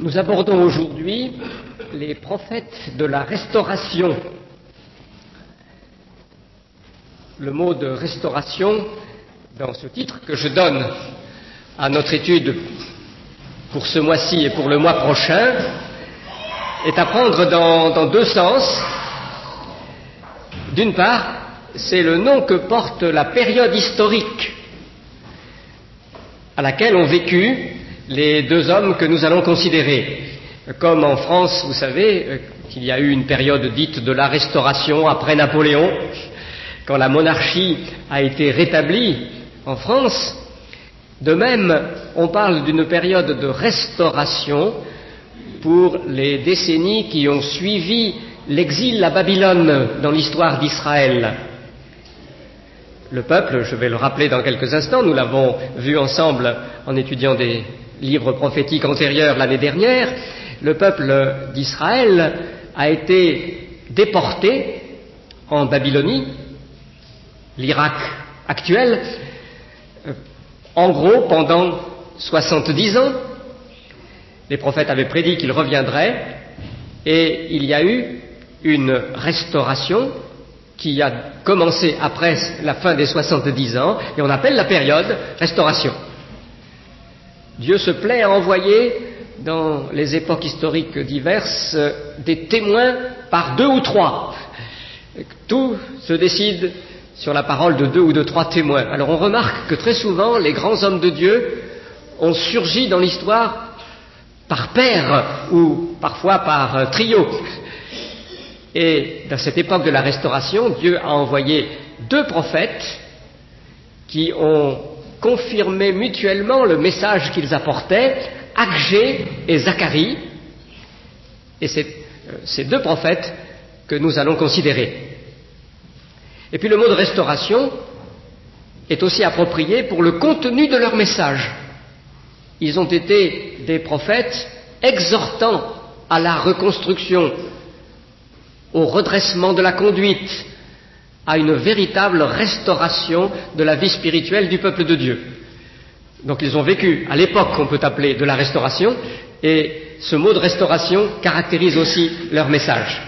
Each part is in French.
Nous abordons aujourd'hui les prophètes de la Restauration. Le mot de restauration, dans ce titre que je donne à notre étude pour ce mois-ci et pour le mois prochain, est à prendre dans deux sens. D'une part, c'est le nom que porte la période historique à laquelle ont vécu les deux hommes que nous allons considérer. Comme en France, vous savez qu'il y a eu une période dite de la Restauration après Napoléon, quand la monarchie a été rétablie en France. De même, on parle d'une période de restauration pour les décennies qui ont suivi l'exil à Babylone dans l'histoire d'Israël. Le peuple, je vais le rappeler dans quelques instants, nous l'avons vu ensemble en étudiant des livres prophétiques antérieurs l'année dernière, le peuple d'Israël a été déporté en Babylonie, l'Irak actuel, en gros pendant 70 ans. Les prophètes avaient prédit qu'il reviendrait et il y a eu une restauration qui a commencé après la fin des 70 ans et on appelle la période restauration. Dieu se plaît à envoyer dans les époques historiques diverses des témoins par deux ou trois. Tout se décide sur la parole de deux ou de trois témoins. Alors on remarque que très souvent les grands hommes de Dieu ont surgi dans l'histoire par paire ou parfois par trio. Et dans cette époque de la Restauration, Dieu a envoyé deux prophètes qui ont confirmé mutuellement le message qu'ils apportaient, Agé et Zacharie. Et c'est ces deux prophètes que nous allons considérer. Et puis le mot de restauration est aussi approprié pour le contenu de leur message. Ils ont été des prophètes exhortant à la reconstruction, au redressement de la conduite, à une véritable restauration de la vie spirituelle du peuple de Dieu. Donc ils ont vécu à l'époque qu'on peut appeler de la restauration, et ce mot de restauration caractérise aussi leur message.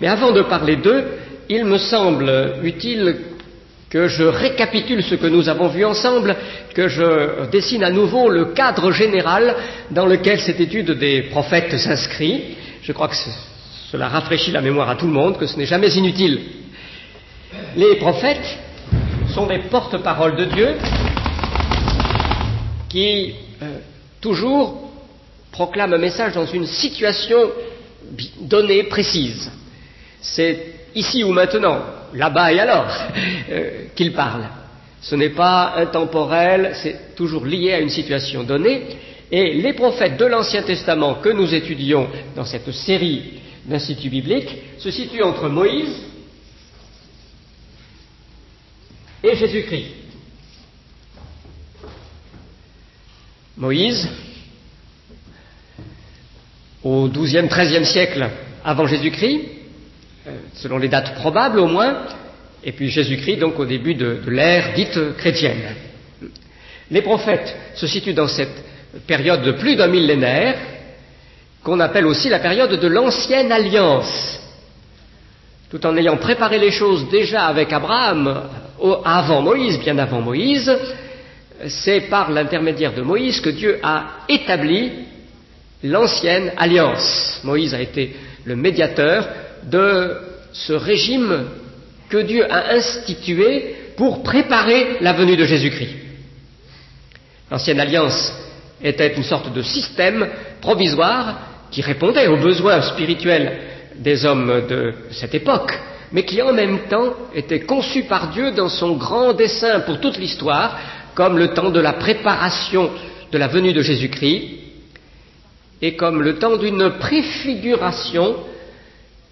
Mais avant de parler d'eux, il me semble utile que je récapitule ce que nous avons vu ensemble, que je dessine à nouveau le cadre général dans lequel cette étude des prophètes s'inscrit. Je crois que cela rafraîchit la mémoire à tout le monde, que ce n'est jamais inutile. Les prophètes sont des porte-paroles de Dieu qui toujours proclament un message dans une situation donnée, précise. C'est ici ou maintenant, là-bas et alors, qu'ils parlent. Ce n'est pas intemporel, c'est toujours lié à une situation donnée. Et les prophètes de l'Ancien Testament que nous étudions dans cette série d'instituts bibliques se situent entre Moïse et Jésus-Christ. Moïse, au XIIe, XIIIe siècle avant Jésus-Christ, selon les dates probables au moins, et puis Jésus-Christ donc au début de l'ère dite chrétienne. Les prophètes se situent dans cette période de plus d'un millénaire, qu'on appelle aussi la période de l'Ancienne Alliance. Tout en ayant préparé les choses déjà avec Abraham, avant Moïse, bien avant Moïse, c'est par l'intermédiaire de Moïse que Dieu a établi l'Ancienne Alliance. Moïse a été le médiateur de ce régime que Dieu a institué pour préparer la venue de Jésus-Christ. L'Ancienne Alliance était une sorte de système provisoire qui répondait aux besoins spirituels des hommes de cette époque, mais qui en même temps était conçu par Dieu dans son grand dessein pour toute l'histoire, comme le temps de la préparation de la venue de Jésus-Christ et comme le temps d'une préfiguration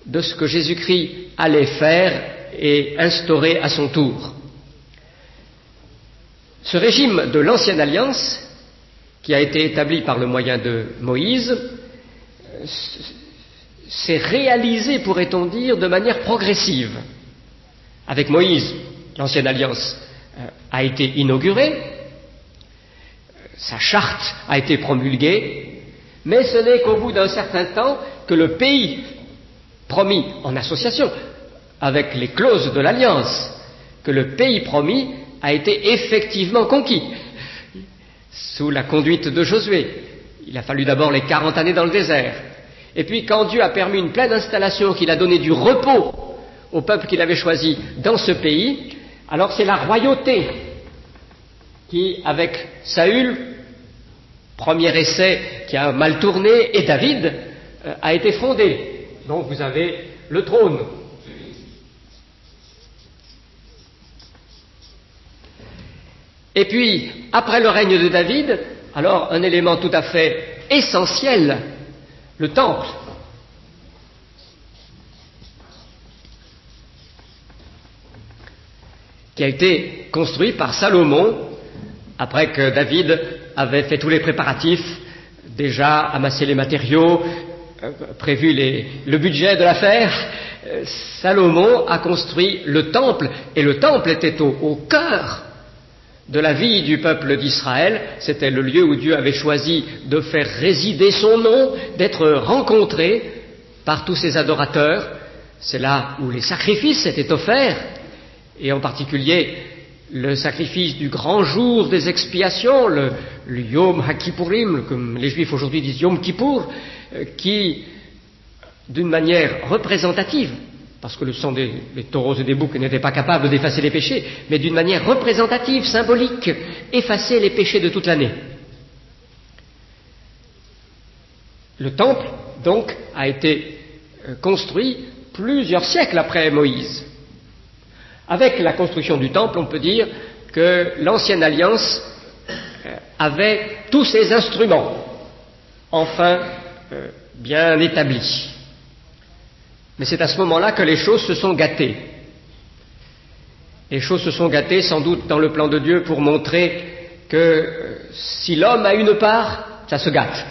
de ce que Jésus-Christ allait faire et instaurer à son tour. Ce régime de l'Ancienne Alliance, qui a été établi par le moyen de Moïse, s'est réalisé, pourrait-on dire, de manière progressive. Avec Moïse, l'Ancienne Alliance a été inaugurée, sa charte a été promulguée, mais ce n'est qu'au bout d'un certain temps que le pays promis en association avec les clauses de l'alliance, que le pays promis a été effectivement conquis sous la conduite de Josué. Il a fallu d'abord les 40 années dans le désert. Et puis quand Dieu a permis une pleine installation, qu'il a donné du repos au peuple qu'il avait choisi dans ce pays, alors c'est la royauté qui, avec Saül, premier essai qui a mal tourné, et David, a été fondée. Donc vous avez le trône. Et puis, après le règne de David, alors un élément tout à fait essentiel, le temple. Qui a été construit par Salomon, après que David avait fait tous les préparatifs, déjà amassé les matériaux, prévu le budget de l'affaire. Salomon a construit le temple, et le temple était au cœur de la vie du peuple d'Israël. C'était le lieu où Dieu avait choisi de faire résider son nom, d'être rencontré par tous ses adorateurs. C'est là où les sacrifices étaient offerts, et en particulier le sacrifice du grand jour des expiations, le Yom HaKippurim, comme les Juifs aujourd'hui disent Yom Kippour, qui, d'une manière représentative, parce que le sang des taureaux et des boucs n'était pas capable d'effacer les péchés, mais d'une manière représentative, symbolique, effacer les péchés de toute l'année. Le temple, donc, a été construit plusieurs siècles après Moïse. Avec la construction du temple, on peut dire que l'ancienne alliance avait tous ses instruments, enfin bien établis. Mais c'est à ce moment-là que les choses se sont gâtées. Les choses se sont gâtées sans doute dans le plan de Dieu pour montrer que si l'homme a une part, ça se gâte.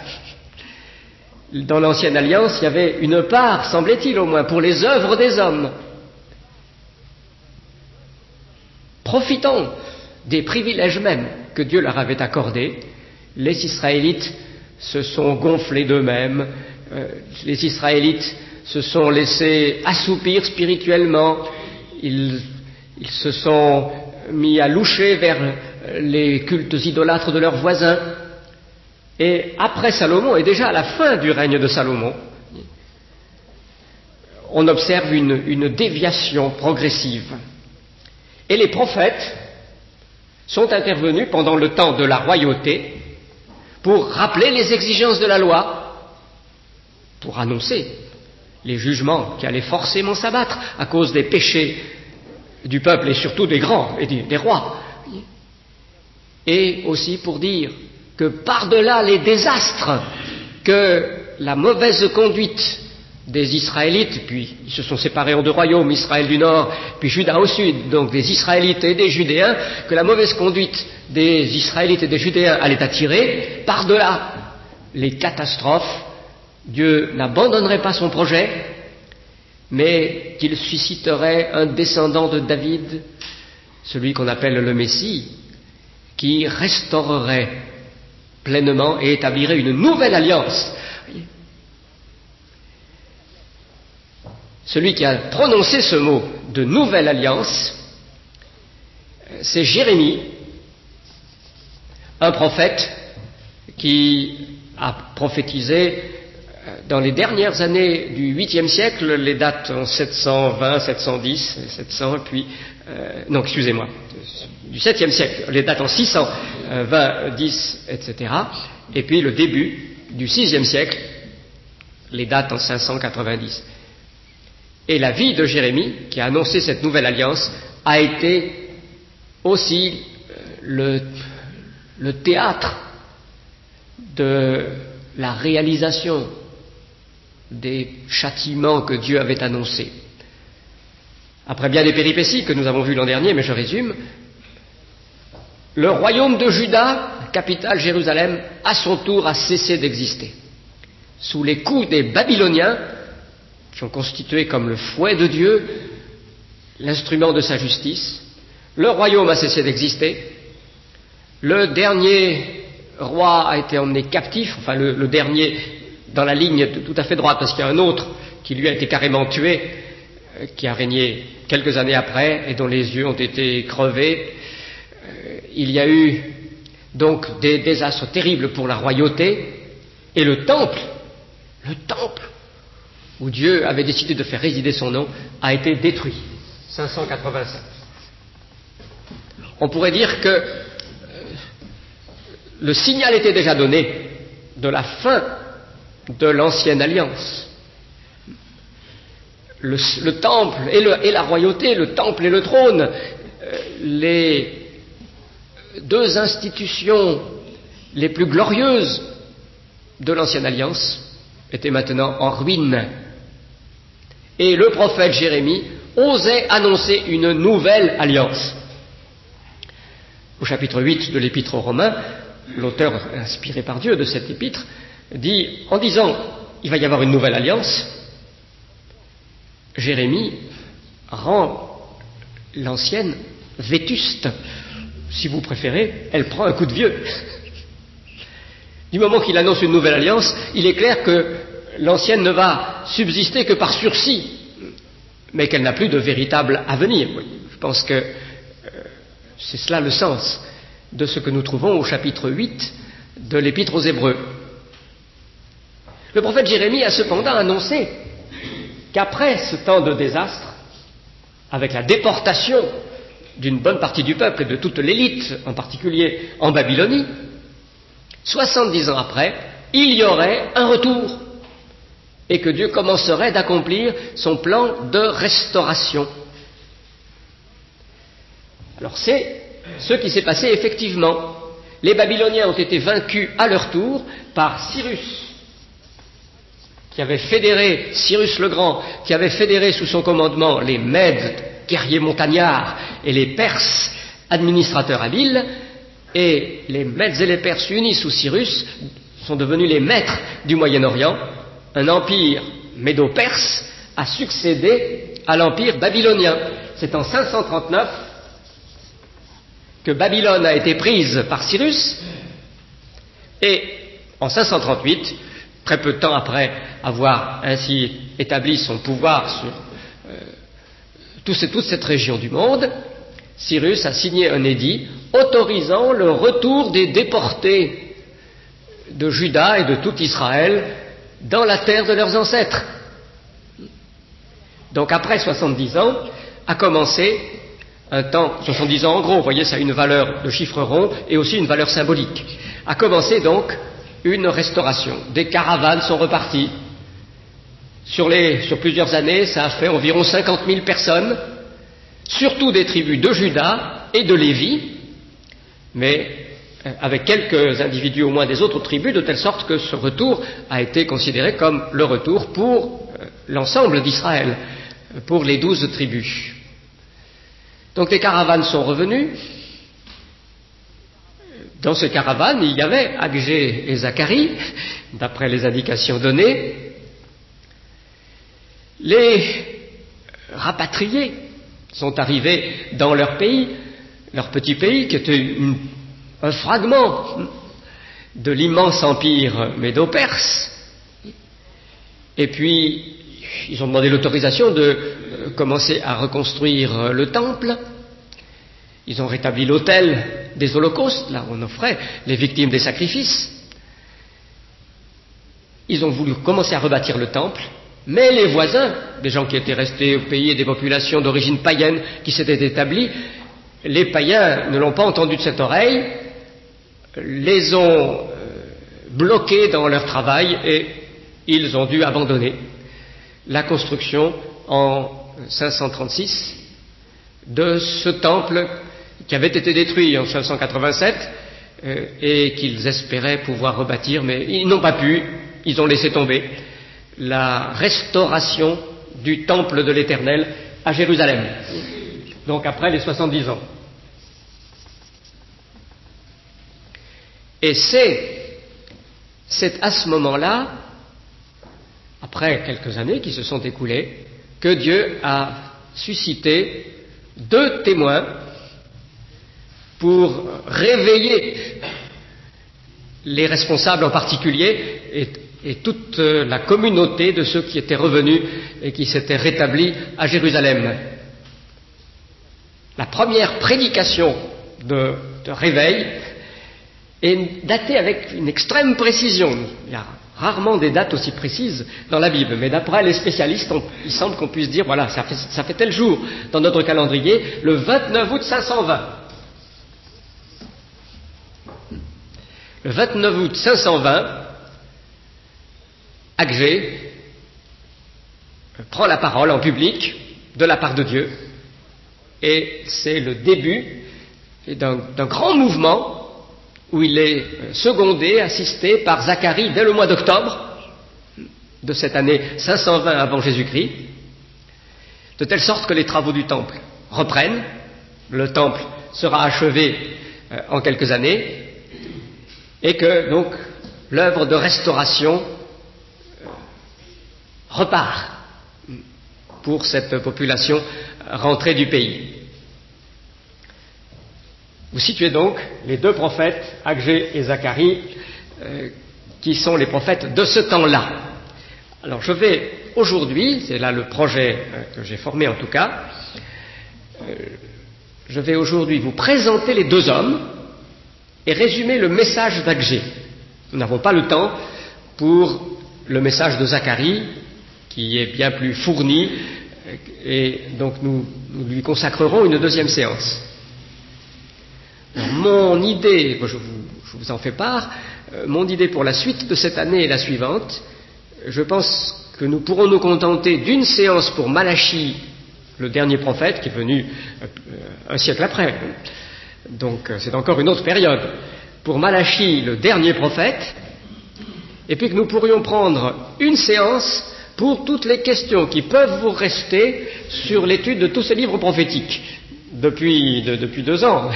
Dans l'ancienne alliance, il y avait une part, semblait-il au moins, pour les œuvres des hommes. Profitant des privilèges mêmes que Dieu leur avait accordés, les Israélites se sont gonflés d'eux-mêmes, les Israélites se sont laissés assoupir spirituellement, ils se sont mis à loucher vers les cultes idolâtres de leurs voisins. Et après Salomon, et déjà à la fin du règne de Salomon, on observe une déviation progressive. Et les prophètes sont intervenus pendant le temps de la royauté pour rappeler les exigences de la loi, pour annoncer les jugements qui allaient forcément s'abattre à cause des péchés du peuple et surtout des grands et des rois. Et aussi pour dire que par-delà les désastres que la mauvaise conduite des Israélites, puis ils se sont séparés en deux royaumes, Israël du nord, puis Juda au sud, donc des Israélites et des Judéens, que la mauvaise conduite des Israélites et des Judéens allait attirer, par-delà les catastrophes, Dieu n'abandonnerait pas son projet, mais qu'il susciterait un descendant de David, celui qu'on appelle le Messie, qui restaurerait pleinement et établirait une nouvelle alliance. Celui qui a prononcé ce mot de nouvelle alliance, c'est Jérémie, un prophète qui a prophétisé dans les dernières années du 8e siècle, les dates en 720, 710, 700, puis, non, excusez-moi, du 7e siècle, les dates en 620, 10, etc., et puis le début du 6e siècle, les dates en 590. Et la vie de Jérémie, qui a annoncé cette nouvelle alliance, a été aussi le théâtre de la réalisation des châtiments que Dieu avait annoncés. Après bien des péripéties que nous avons vues l'an dernier, mais je résume, le royaume de Juda, capitale Jérusalem, à son tour a cessé d'exister. Sous les coups des Babyloniens, qui ont constitué comme le fouet de Dieu l'instrument de sa justice, le royaume a cessé d'exister. Le dernier roi a été emmené captif, enfin le dernier dans la ligne tout à fait droite, parce qu'il y a un autre qui lui a été carrément tué, qui a régné quelques années après et dont les yeux ont été crevés. Il y a eu donc des désastres terribles pour la royauté, et le temple où Dieu avait décidé de faire résider son nom a été détruit. 587. On pourrait dire que le signal était déjà donné de la fin de l'ancienne alliance. Le temple et la royauté, le temple et le trône, les deux institutions les plus glorieuses de l'ancienne alliance étaient maintenant en ruine. Et le prophète Jérémie osait annoncer une nouvelle alliance. Au chapitre 8 de l'épître aux Romains, l'auteur inspiré par Dieu de cette épître dit, en disant il va y avoir une nouvelle alliance, Jérémie rend l'ancienne vétuste. Si vous préférez, elle prend un coup de vieux. Du moment qu'il annonce une nouvelle alliance, il est clair que l'ancienne ne va subsister que par sursis, mais qu'elle n'a plus de véritable avenir. Je pense que c'est cela le sens de ce que nous trouvons au chapitre 8 de l'Épître aux Hébreux. Le prophète Jérémie a cependant annoncé qu'après ce temps de désastre, avec la déportation d'une bonne partie du peuple et de toute l'élite, en particulier en Babylonie, 70 ans après, il y aurait un retour et que Dieu commencerait d'accomplir son plan de restauration. Alors c'est ce qui s'est passé effectivement. Les Babyloniens ont été vaincus à leur tour par Cyrus, qui avait fédéré, Cyrus le Grand, qui avait fédéré sous son commandement les Mèdes, guerriers montagnards, et les Perses, administrateurs habiles, et les Mèdes et les Perses unis sous Cyrus sont devenus les maîtres du Moyen-Orient. Un empire médo-perse a succédé à l'empire babylonien. C'est en 539 que Babylone a été prise par Cyrus, et en 538, très peu de temps après avoir ainsi établi son pouvoir sur toute cette région du monde, Cyrus a signé un édit autorisant le retour des déportés de Juda et de tout Israël dans la terre de leurs ancêtres. Donc après 70 ans, a commencé un temps, 70 ans en gros, vous voyez, ça a une valeur de chiffre rond et aussi une valeur symbolique. A commencé donc une restauration. Des caravanes sont reparties. Sur plusieurs années, ça a fait environ 50 000 personnes, surtout des tribus de Juda et de Lévi, mais avec quelques individus au moins des autres tribus, de telle sorte que ce retour a été considéré comme le retour pour l'ensemble d'Israël, pour les 12 tribus. Donc les caravanes sont revenues. Dans ces caravanes, il y avait Agé et Zacharie, d'après les indications données. Les rapatriés sont arrivés dans leur pays, leur petit pays, qui était un fragment de l'immense empire médo-perse. Et puis, ils ont demandé l'autorisation de commencer à reconstruire le temple. Ils ont rétabli l'autel des holocaustes, là où on offrait les victimes des sacrifices. Ils ont voulu commencer à rebâtir le temple, mais les voisins, des gens qui étaient restés au pays et des populations d'origine païenne qui s'étaient établies, les païens ne l'ont pas entendu de cette oreille, les ont bloqués dans leur travail et ils ont dû abandonner la construction en 536 de ce temple qui avait été détruit en 587 et qu'ils espéraient pouvoir rebâtir, mais ils n'ont pas pu, ils ont laissé tomber la restauration du temple de l'Éternel à Jérusalem, donc après les 70 ans. Et c'est à ce moment-là, après quelques années qui se sont écoulées, que Dieu a suscité 2 témoins pour réveiller les responsables en particulier et toute la communauté de ceux qui étaient revenus et qui s'étaient rétablis à Jérusalem. La première prédication de réveil est datée avec une extrême précision. Il y a rarement des dates aussi précises dans la Bible, mais d'après les spécialistes, il semble qu'on puisse dire, voilà, ça fait tel jour dans notre calendrier, le 29 août 520. Le 29 août 520, Agé prend la parole en public de la part de Dieu, et c'est le début d'un grand mouvement où il est secondé, assisté par Zacharie dès le mois d'octobre de cette année 520 avant Jésus-Christ, de telle sorte que les travaux du temple reprennent. Le temple sera achevé en quelques années, et que donc l'œuvre de restauration repart pour cette population rentrée du pays. Vous situez donc les deux prophètes, Agé et Zacharie, qui sont les prophètes de ce temps-là. Alors je vais aujourd'hui, c'est là le projet que j'ai formé en tout cas, je vais aujourd'hui vous présenter les deux hommes et résumer le message d'Agé. Nous n'avons pas le temps pour le message de Zacharie, qui est bien plus fourni, et donc nous lui consacrerons une deuxième séance. Alors, mon idée, je vous en fais part, mon idée pour la suite de cette année et la suivante, je pense que nous pourrons nous contenter d'une séance pour Malachie, le dernier prophète, qui est venu un siècle après. Donc c'est encore une autre période. Pour Malachie, le dernier prophète, et puis que nous pourrions prendre une séance pour toutes les questions qui peuvent vous rester sur l'étude de tous ces livres prophétiques depuis 2 ans.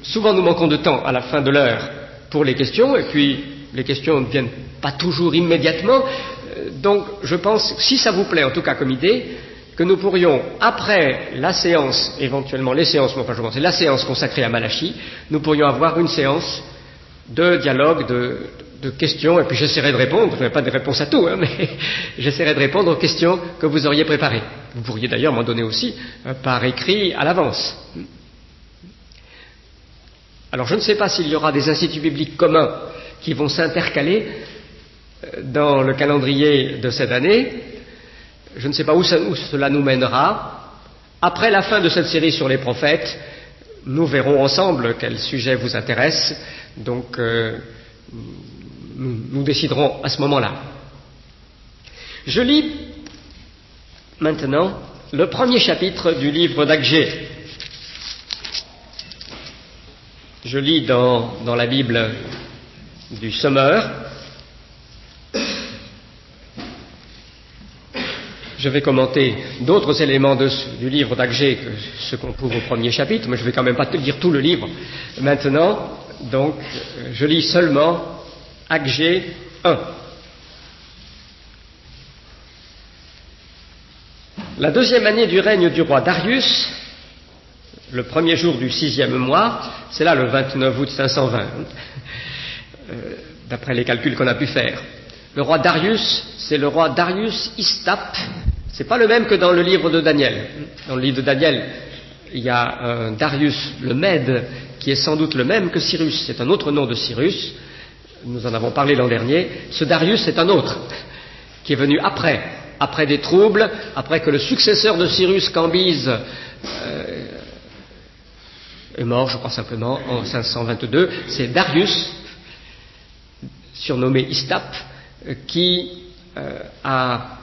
Souvent nous manquons de temps à la fin de l'heure pour les questions, et puis les questions ne viennent pas toujours immédiatement. Donc je pense, si ça vous plaît en tout cas comme idée, que nous pourrions, après la séance, éventuellement les séances, enfin je pense c'est la séance consacrée à Malachie, nous pourrions avoir une séance de dialogue, de questions, et puis j'essaierai de répondre, je n'ai pas de réponse à tout, mais j'essaierai de répondre aux questions que vous auriez préparées. Vous pourriez d'ailleurs m'en donner aussi par écrit à l'avance. Alors je ne sais pas s'il y aura des instituts bibliques communs qui vont s'intercaler dans le calendrier de cette année. Je ne sais pas où cela nous mènera. Après la fin de cette série sur les prophètes, nous verrons ensemble quel sujet vous intéresse. Donc nous déciderons à ce moment-là. Je lis maintenant le premier chapitre du livre d'Agé. Je lis dans la Bible du Sommeur. Je vais commenter d'autres éléments du livre d'Agé que ce qu'on trouve au premier chapitre, mais je ne vais quand même pas te lire tout le livre maintenant. Donc, je lis seulement Agé 1. La 2e année du règne du roi Darius, le premier jour du 6e mois, c'est là le 29 août 520, d'après les calculs qu'on a pu faire. Le roi Darius, c'est le roi Darius Istap. C'est pas le même que dans le livre de Daniel. Dans le livre de Daniel, il y a un Darius le Mède qui est sans doute le même que Cyrus. C'est un autre nom de Cyrus. Nous en avons parlé l'an dernier. Ce Darius, c'est un autre qui est venu après des troubles, après que le successeur de Cyrus, Cambyse, est mort, je crois simplement, en 522. C'est Darius, surnommé Istap, qui a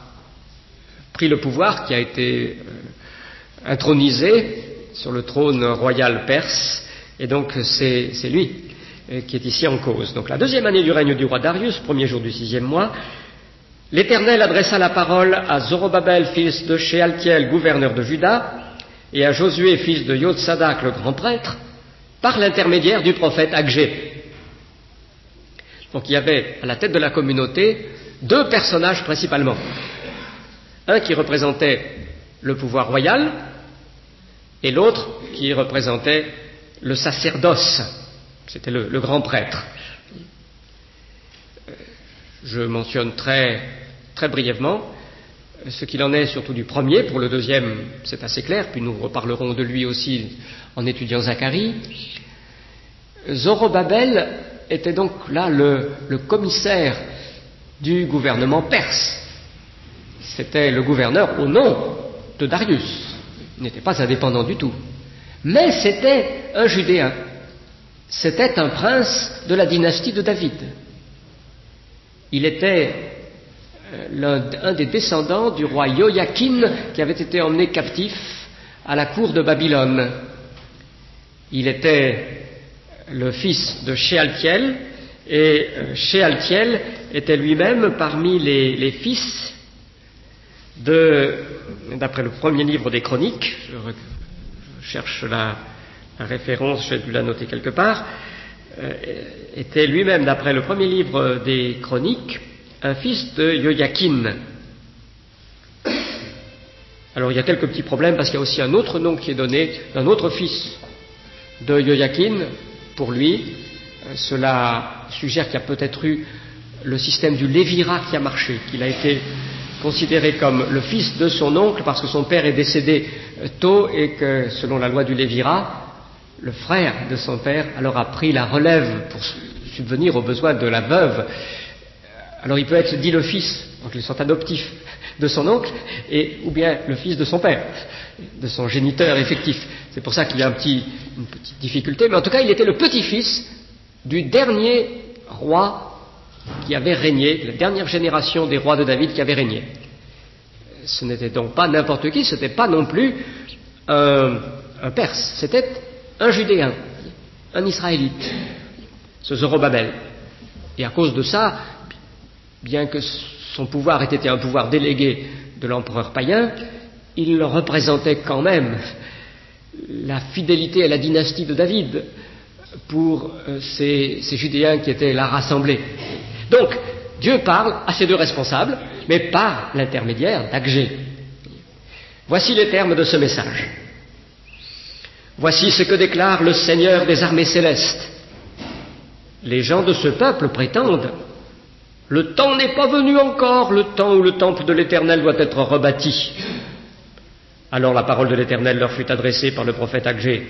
pris le pouvoir, qui a été intronisé sur le trône royal perse, et donc c'est lui qui est ici en cause. Donc la 2e année du règne du roi Darius, premier jour du 6e mois, l'Éternel adressa la parole à Zorobabel, fils de Shealtiel, gouverneur de Juda, et à Josué, fils de Yotsadak, le grand prêtre, par l'intermédiaire du prophète Agé. Donc il y avait à la tête de la communauté 2 personnages principalement. Un qui représentait le pouvoir royal et l'autre qui représentait le sacerdoce. C'était le grand prêtre. Je mentionne très brièvement ce qu'il en est surtout du premier. Pour le deuxième, c'est assez clair, puis nous reparlerons de lui aussi en étudiant Zacharie. Zorobabel était donc là le commissaire du gouvernement perse. C'était le gouverneur au nom de Darius. Il n'était pas indépendant du tout. Mais c'était un Judéen. C'était un prince de la dynastie de David. Il était un des descendants du roi Joachim qui avait été emmené captif à la cour de Babylone. Il était le fils de Shealtiel, et Shealtiel était lui-même parmi les fils d'après le premier livre des Chroniques, je cherche la référence, j'ai dû la noter quelque part, était lui-même, d'après le premier livre des Chroniques, un fils de Joachim. Alors il y a quelques petits problèmes parce qu'il y a aussi un autre nom qui est donné d'un autre fils de Joachim pour lui. Cela suggère qu'il y a peut-être eu le système du lévirat qui a marché, qu'il a été considéré comme le fils de son oncle parce que son père est décédé tôt et que, selon la loi du lévirat, le frère de son père alors a pris la relève pour subvenir aux besoins de la veuve. Alors il peut être dit le fils, donc ils sont adoptifs, de son oncle, ou bien le fils de son père, de son géniteur effectif. C'est pour ça qu'il y a une petite difficulté, mais en tout cas il était le petit-fils du dernier roi qui avait régné, la dernière génération des rois de David qui avait régné. Ce n'était donc pas n'importe qui, ce n'était pas non plus un Perse, c'était un Judéen, un Israélite, ce Zorobabel. Et à cause de ça, bien que son pouvoir ait été un pouvoir délégué de l'empereur païen, il représentait quand même la fidélité à la dynastie de David pour ces Judéens qui étaient là rassemblés. Donc, Dieu parle à ces deux responsables, mais par l'intermédiaire d'Agé. Voici les termes de ce message. Voici ce que déclare le Seigneur des armées célestes. Les gens de ce peuple prétendent: le temps n'est pas venu encore, le temps où le temple de l'Éternel doit être rebâti. Alors la parole de l'Éternel leur fut adressée par le prophète Agé.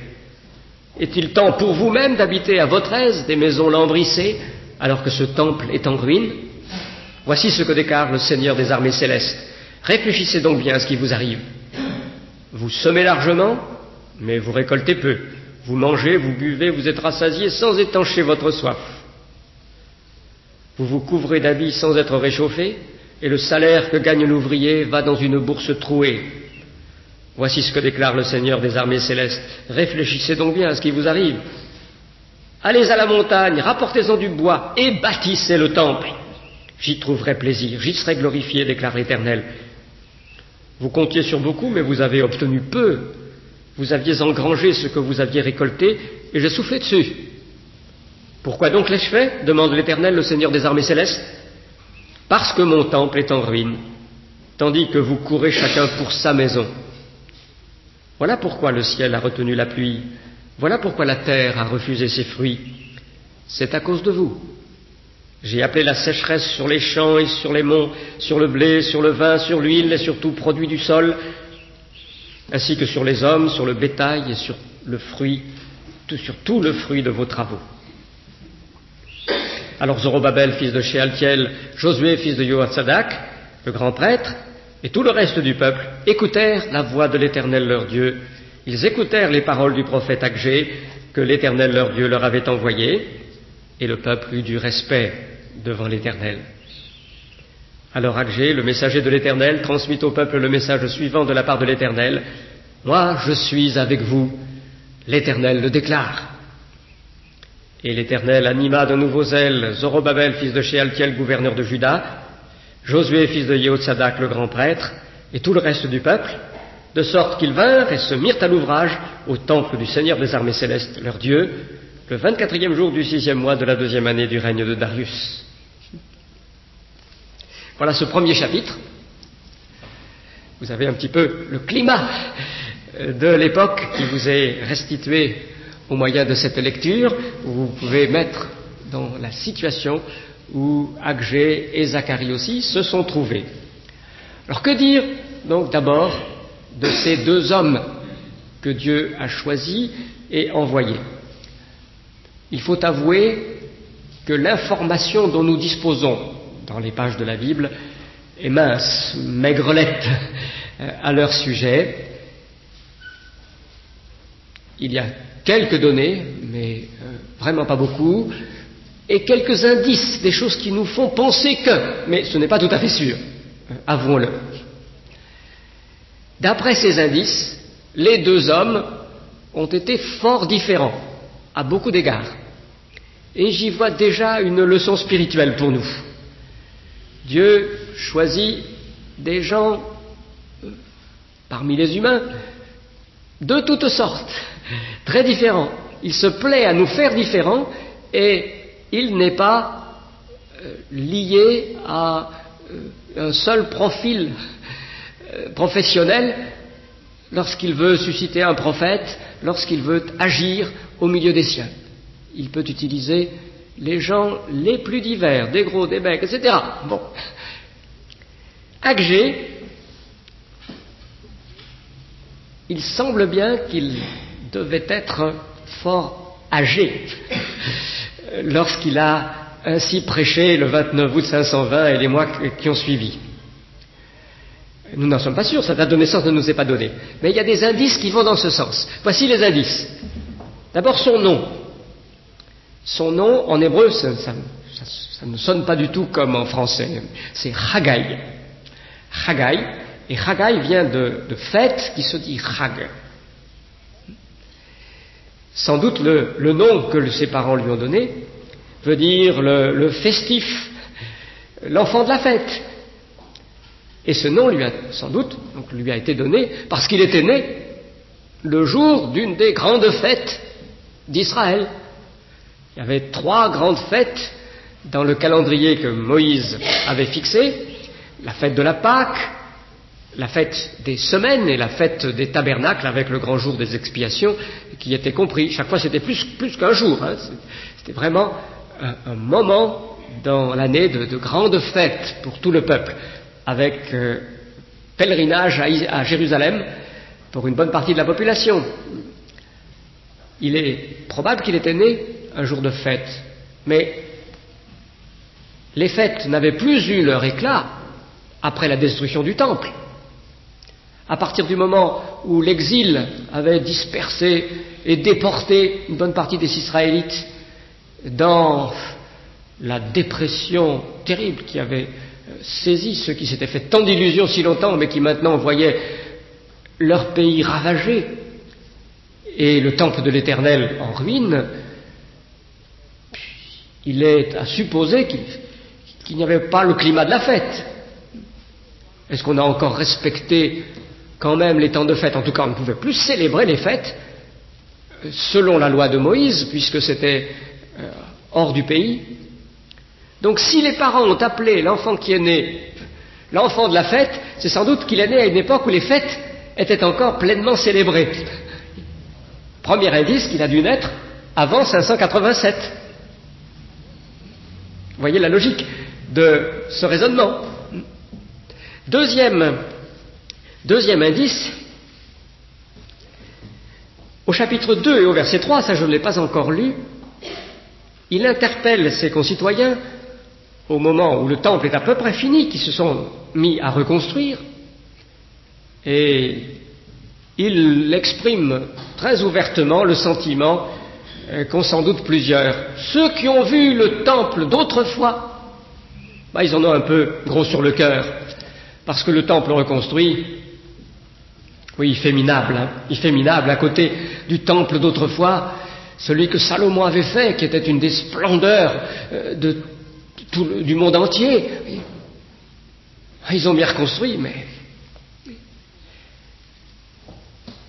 Est-il temps pour vous-même d'habiter à votre aise des maisons lambrissées, alors que ce temple est en ruine? Voici ce que déclare le Seigneur des armées célestes. Réfléchissez donc bien à ce qui vous arrive. Vous semez largement, mais vous récoltez peu. Vous mangez, vous buvez, vous êtes rassasiés sans étancher votre soif. Vous vous couvrez d'habits sans être réchauffés, et le salaire que gagne l'ouvrier va dans une bourse trouée. Voici ce que déclare le Seigneur des armées célestes. Réfléchissez donc bien à ce qui vous arrive. Allez à la montagne, rapportez-en du bois, et bâtissez le temple. J'y trouverai plaisir, j'y serai glorifié, déclare l'Éternel. Vous comptiez sur beaucoup, mais vous avez obtenu peu. Vous aviez engrangé ce que vous aviez récolté, et j'ai soufflé dessus. Pourquoi donc l'ai-je fait? Demande l'Éternel, le Seigneur des armées célestes. Parce que mon temple est en ruine, tandis que vous courez chacun pour sa maison. Voilà pourquoi le ciel a retenu la pluie. Voilà pourquoi la terre a refusé ses fruits. C'est à cause de vous. J'ai appelé la sécheresse sur les champs et sur les monts, sur le blé, sur le vin, sur l'huile et sur tout produit du sol, ainsi que sur les hommes, sur le bétail et sur tout le fruit de vos travaux. Alors Zorobabel, fils de Shealtiel, Josué, fils de Joatzadak, le grand prêtre, et tout le reste du peuple écoutèrent la voix de l'Éternel leur Dieu. Ils écoutèrent les paroles du prophète Agé que l'Éternel leur Dieu leur avait envoyées, et le peuple eut du respect devant l'Éternel. Alors Agé, le messager de l'Éternel, transmit au peuple le message suivant de la part de l'Éternel. Moi, je suis avec vous, l'Éternel le déclare. Et l'Éternel anima de nouveaux zèles Zorobabel, fils de Shealtiel, gouverneur de Juda, Josué, fils de Jehotzadak, le grand prêtre, et tout le reste du peuple, de sorte qu'ils vinrent et se mirent à l'ouvrage au temple du Seigneur des armées célestes, leur Dieu, le 24e jour du 6e mois de la 2e année du règne de Darius. Voilà ce premier chapitre. Vous avez un petit peu le climat de l'époque qui vous est restitué au moyen de cette lecture, vous pouvez mettre dans la situation où Agé et Zacharie aussi se sont trouvés. Alors que dire donc d'abord de ces deux hommes que Dieu a choisis et envoyés? Il faut avouer que l'information dont nous disposons dans les pages de la Bible est mince, maigrelette à leur sujet. Il y a quelques données, mais vraiment pas beaucoup, et quelques indices, des choses qui nous font penser que, mais ce n'est pas tout à fait sûr, avouons-le. D'après ces indices, les deux hommes ont été fort différents, à beaucoup d'égards. Et j'y vois déjà une leçon spirituelle pour nous. Dieu choisit des gens parmi les humains de toutes sortes, très différents. Il se plaît à nous faire différents et il n'est pas lié à un seul profil professionnel lorsqu'il veut susciter un prophète, lorsqu'il veut agir au milieu des siens. Il peut utiliser les gens les plus divers, des gros, des becs, etc. Bon. Agé, il semble bien qu'il devait être fort âgé lorsqu'il a ainsi prêché le 29 août 520 et les mois qui ont suivi. Nous n'en sommes pas sûrs, sa date de naissance ne nous est pas donnée. Mais il y a des indices qui vont dans ce sens. Voici les indices. D'abord son nom. Son nom, en hébreu, ça ne sonne pas du tout comme en français. C'est Haggai. Haggai. Et Haggai vient de fête qui se dit Hag. Sans doute le nom que ses parents lui ont donné veut dire le festif, l'enfant de la fête. Et ce nom lui a sans doute lui a été donné parce qu'il était né le jour d'une des grandes fêtes d'Israël. Il y avait 3 grandes fêtes dans le calendrier que Moïse avait fixé: la fête de la Pâque, la fête des semaines et la fête des tabernacles avec le grand jour des expiations qui était compris. Chaque fois c'était plus qu'un jour, hein. C'était vraiment un moment dans l'année de grandes fêtes pour tout le peuple, avec pèlerinage à Jérusalem pour une bonne partie de la population. Il est probable qu'il était né un jour de fête, mais les fêtes n'avaient plus eu leur éclat après la destruction du temple. À partir du moment où l'exil avait dispersé et déporté une bonne partie des Israélites dans la dépression terrible qui avait saisi ceux qui s'étaient fait tant d'illusions si longtemps, mais qui maintenant voyaient leur pays ravagé et le temple de l'Éternel en ruine, il est à supposer qu'il n'y avait pas le climat de la fête. Est-ce qu'on a encore respecté quand même les temps de fête? En tout cas, on ne pouvait plus célébrer les fêtes selon la loi de Moïse, puisque c'était hors du pays. Donc si les parents ont appelé l'enfant qui est né l'enfant de la fête, c'est sans doute qu'il est né à une époque où les fêtes étaient encore pleinement célébrées. Premier indice, qu'il a dû naître avant 587. Vous voyez la logique de ce raisonnement. Deuxième indice, au chapitre 2 et au verset 3, ça je ne l'ai pas encore lu, il interpelle ses concitoyens au moment où le temple est à peu près fini, qui se sont mis à reconstruire, et il exprime très ouvertement le sentiment qu'ont sans doute plusieurs. Ceux qui ont vu le temple d'autrefois, ils en ont un peu gros sur le cœur, parce que le temple reconstruit, oui, il fait minable à côté du temple d'autrefois, celui que Salomon avait fait, qui était une des splendeurs du monde entier. Ils ont bien reconstruit, mais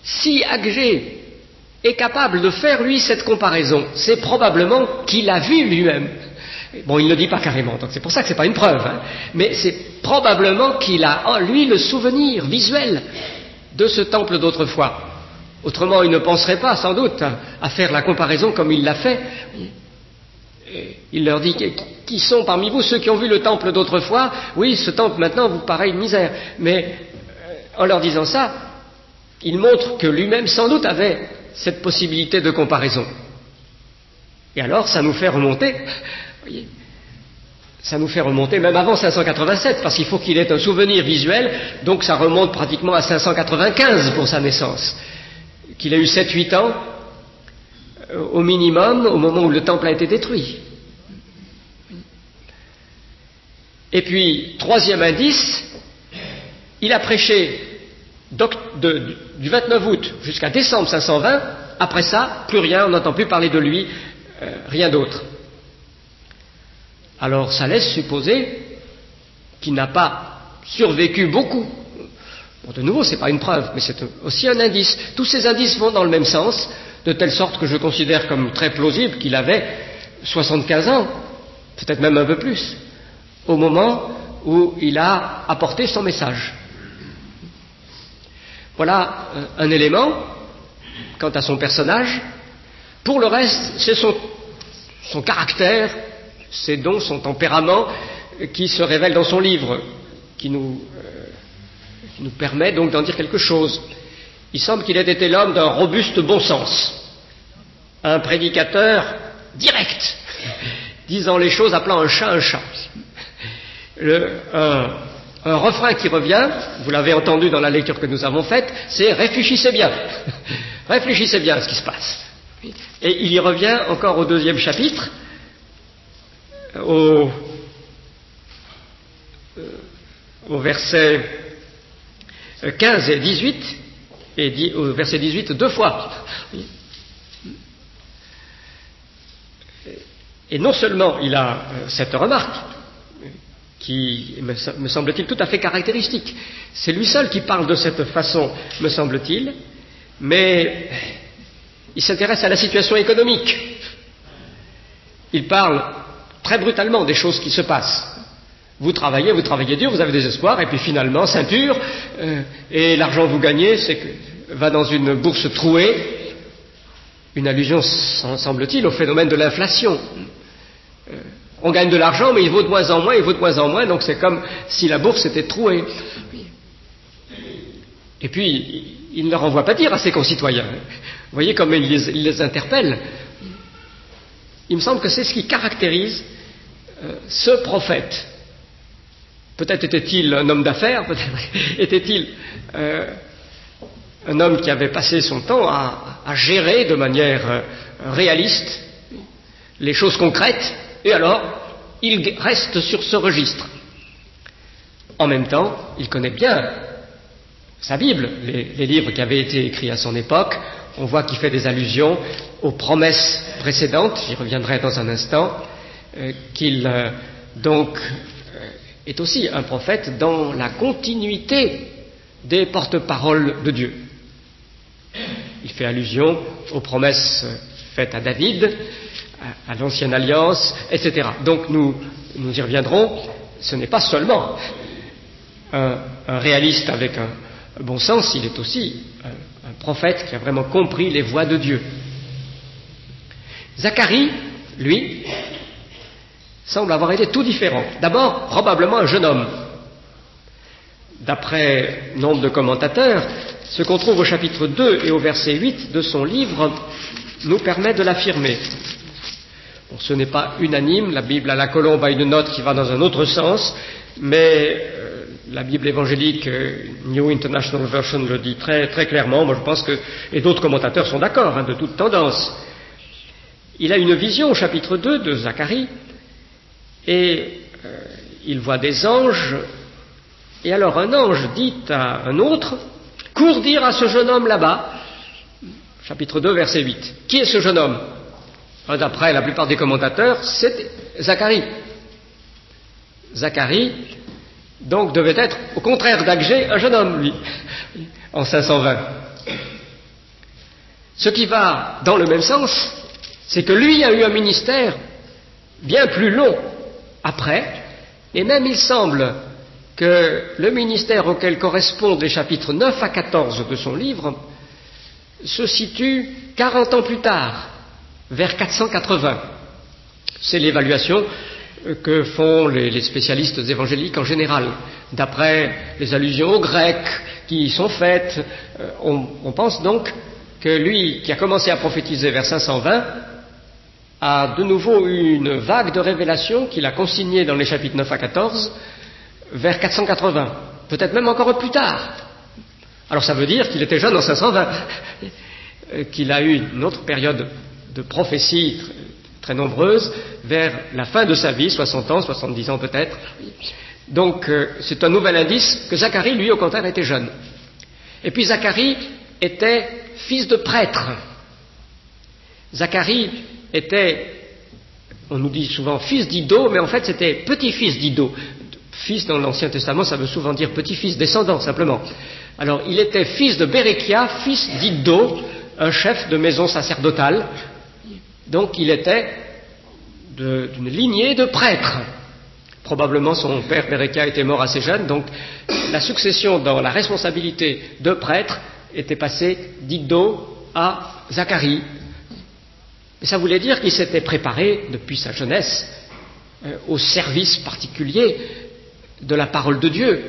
si Agé est capable de faire, lui, cette comparaison, c'est probablement qu'il a vu lui-même. Bon, il ne le dit pas carrément, donc c'est pour ça que c'est pas une preuve, hein, mais c'est probablement qu'il a en lui le souvenir visuel de ce temple d'autrefois. Autrement, il ne penserait pas, sans doute, à faire la comparaison comme il l'a fait. Et il leur dit, qui sont parmi vous ceux qui ont vu le temple d'autrefois? Oui, ce temple maintenant vous paraît une misère. Mais en leur disant ça, il montre que lui-même, sans doute, avait cette possibilité de comparaison. Et alors, ça nous fait remonter, voyez, ça nous fait remonter même avant 587, parce qu'il faut qu'il ait un souvenir visuel, donc ça remonte pratiquement à 595 pour sa naissance. Qu'il ait eu 7-8 ans, au minimum, au moment où le temple a été détruit. Et puis, troisième indice, il a prêché du 29 août jusqu'à décembre 520, après ça, plus rien, on n'entend plus parler de lui, rien d'autre. Alors ça laisse supposer qu'il n'a pas survécu beaucoup. Bon, de nouveau, ce n'est pas une preuve, mais c'est aussi un indice. Tous ces indices vont dans le même sens, de telle sorte que je considère comme très plausible qu'il avait 75 ans, peut-être même un peu plus, au moment où il a apporté son message. Voilà un élément quant à son personnage. Pour le reste, c'est son caractère, ses dons, son tempérament qui se révèle dans son livre, qui nous permet donc d'en dire quelque chose. Il semble qu'il ait été l'homme d'un robuste bon sens, un prédicateur direct, disant les choses, appelant un chat un chat. Un refrain qui revient, vous l'avez entendu dans la lecture que nous avons faite, c'est « réfléchissez bien ». Réfléchissez bien à ce qui se passe. Et il y revient encore au 2e chapitre, au verset 15 et 18, et au verset 18 2 fois. Et non seulement il a cette remarque, qui me semble-t-il tout à fait caractéristique, c'est lui seul qui parle de cette façon, me semble-t-il, mais il s'intéresse à la situation économique. Il parle très brutalement des choses qui se passent. Vous travaillez dur, vous avez des espoirs, et puis finalement, ceinture, et l'argent que vous gagnez va dans une bourse trouée, une allusion, semble-t-il, au phénomène de l'inflation. On gagne de l'argent, mais il vaut de moins en moins, donc c'est comme si la bourse était trouée. Et puis, il ne leur envoie pas dire à ses concitoyens. Vous voyez comme il les interpelle. Il me semble que c'est ce qui caractérise ce prophète. Peut-être était-il un homme d'affaires, peut-être était-il un homme qui avait passé son temps à gérer de manière réaliste les choses concrètes, et alors il reste sur ce registre. En même temps, il connaît bien sa Bible, les livres qui avaient été écrits à son époque. On voit qu'il fait des allusions aux promesses précédentes, j'y reviendrai dans un instant, qu'il est aussi un prophète dans la continuité des porte-paroles de Dieu. Il fait allusion aux promesses faites à David, à l'Ancienne Alliance, etc. Donc nous y reviendrons, ce n'est pas seulement un réaliste avec un bon sens, il est aussi un prophète qui a vraiment compris les voies de Dieu. Zacharie, lui, semble avoir été tout différent. D'abord, probablement un jeune homme. D'après nombre de commentateurs, ce qu'on trouve au chapitre 2 et au verset 8 de son livre nous permet de l'affirmer. Bon, ce n'est pas unanime, la Bible à la colombe a une note qui va dans un autre sens, mais la Bible évangélique New International Version le dit très, très clairement. Moi je pense que, et d'autres commentateurs sont d'accord, de toute tendance. Il a une vision au chapitre 2 de Zacharie, et il voit des anges, et alors un ange dit à un autre, « Cours dire à ce jeune homme là-bas », chapitre 2, verset 8. Qui est ce jeune homme? D'après la plupart des commentateurs, c'est Zacharie. Zacharie, donc, devait être, au contraire d'Agé, un jeune homme, lui, en 520. Ce qui va dans le même sens, c'est que lui a eu un ministère bien plus long après, et même il semble que le ministère auquel correspondent les chapitres 9 à 14 de son livre se situe 40 ans plus tard, vers 480. C'est l'évaluation que font les spécialistes évangéliques en général. D'après les allusions aux Grecs qui y sont faites, on pense donc que lui, qui a commencé à prophétiser vers 520, a de nouveau eu une vague de révélation qu'il a consignée dans les chapitres 9 à 14 vers 480, peut-être même encore plus tard. Alors ça veut dire qu'il était jeune en 520, qu'il a eu une autre période de prophétie très nombreuse vers la fin de sa vie, 60 ans, 70 ans peut-être. Donc c'est un nouvel indice que Zacharie, lui, au contraire, était jeune. Et puis Zacharie était fils de prêtre. Zacharie était, on nous dit souvent fils d'Iddo, mais en fait c'était petit-fils d'Iddo. Fils dans l'Ancien Testament, ça veut souvent dire petit-fils, descendant simplement. Alors il était fils de Béréchia, fils d'Iddo, un chef de maison sacerdotale. Donc il était d'une lignée de prêtres. Probablement son père Béréchia était mort assez jeune, donc la succession dans la responsabilité de prêtre était passée d'Iddo à Zacharie. Et ça voulait dire qu'il s'était préparé depuis sa jeunesse au service particulier de la parole de Dieu.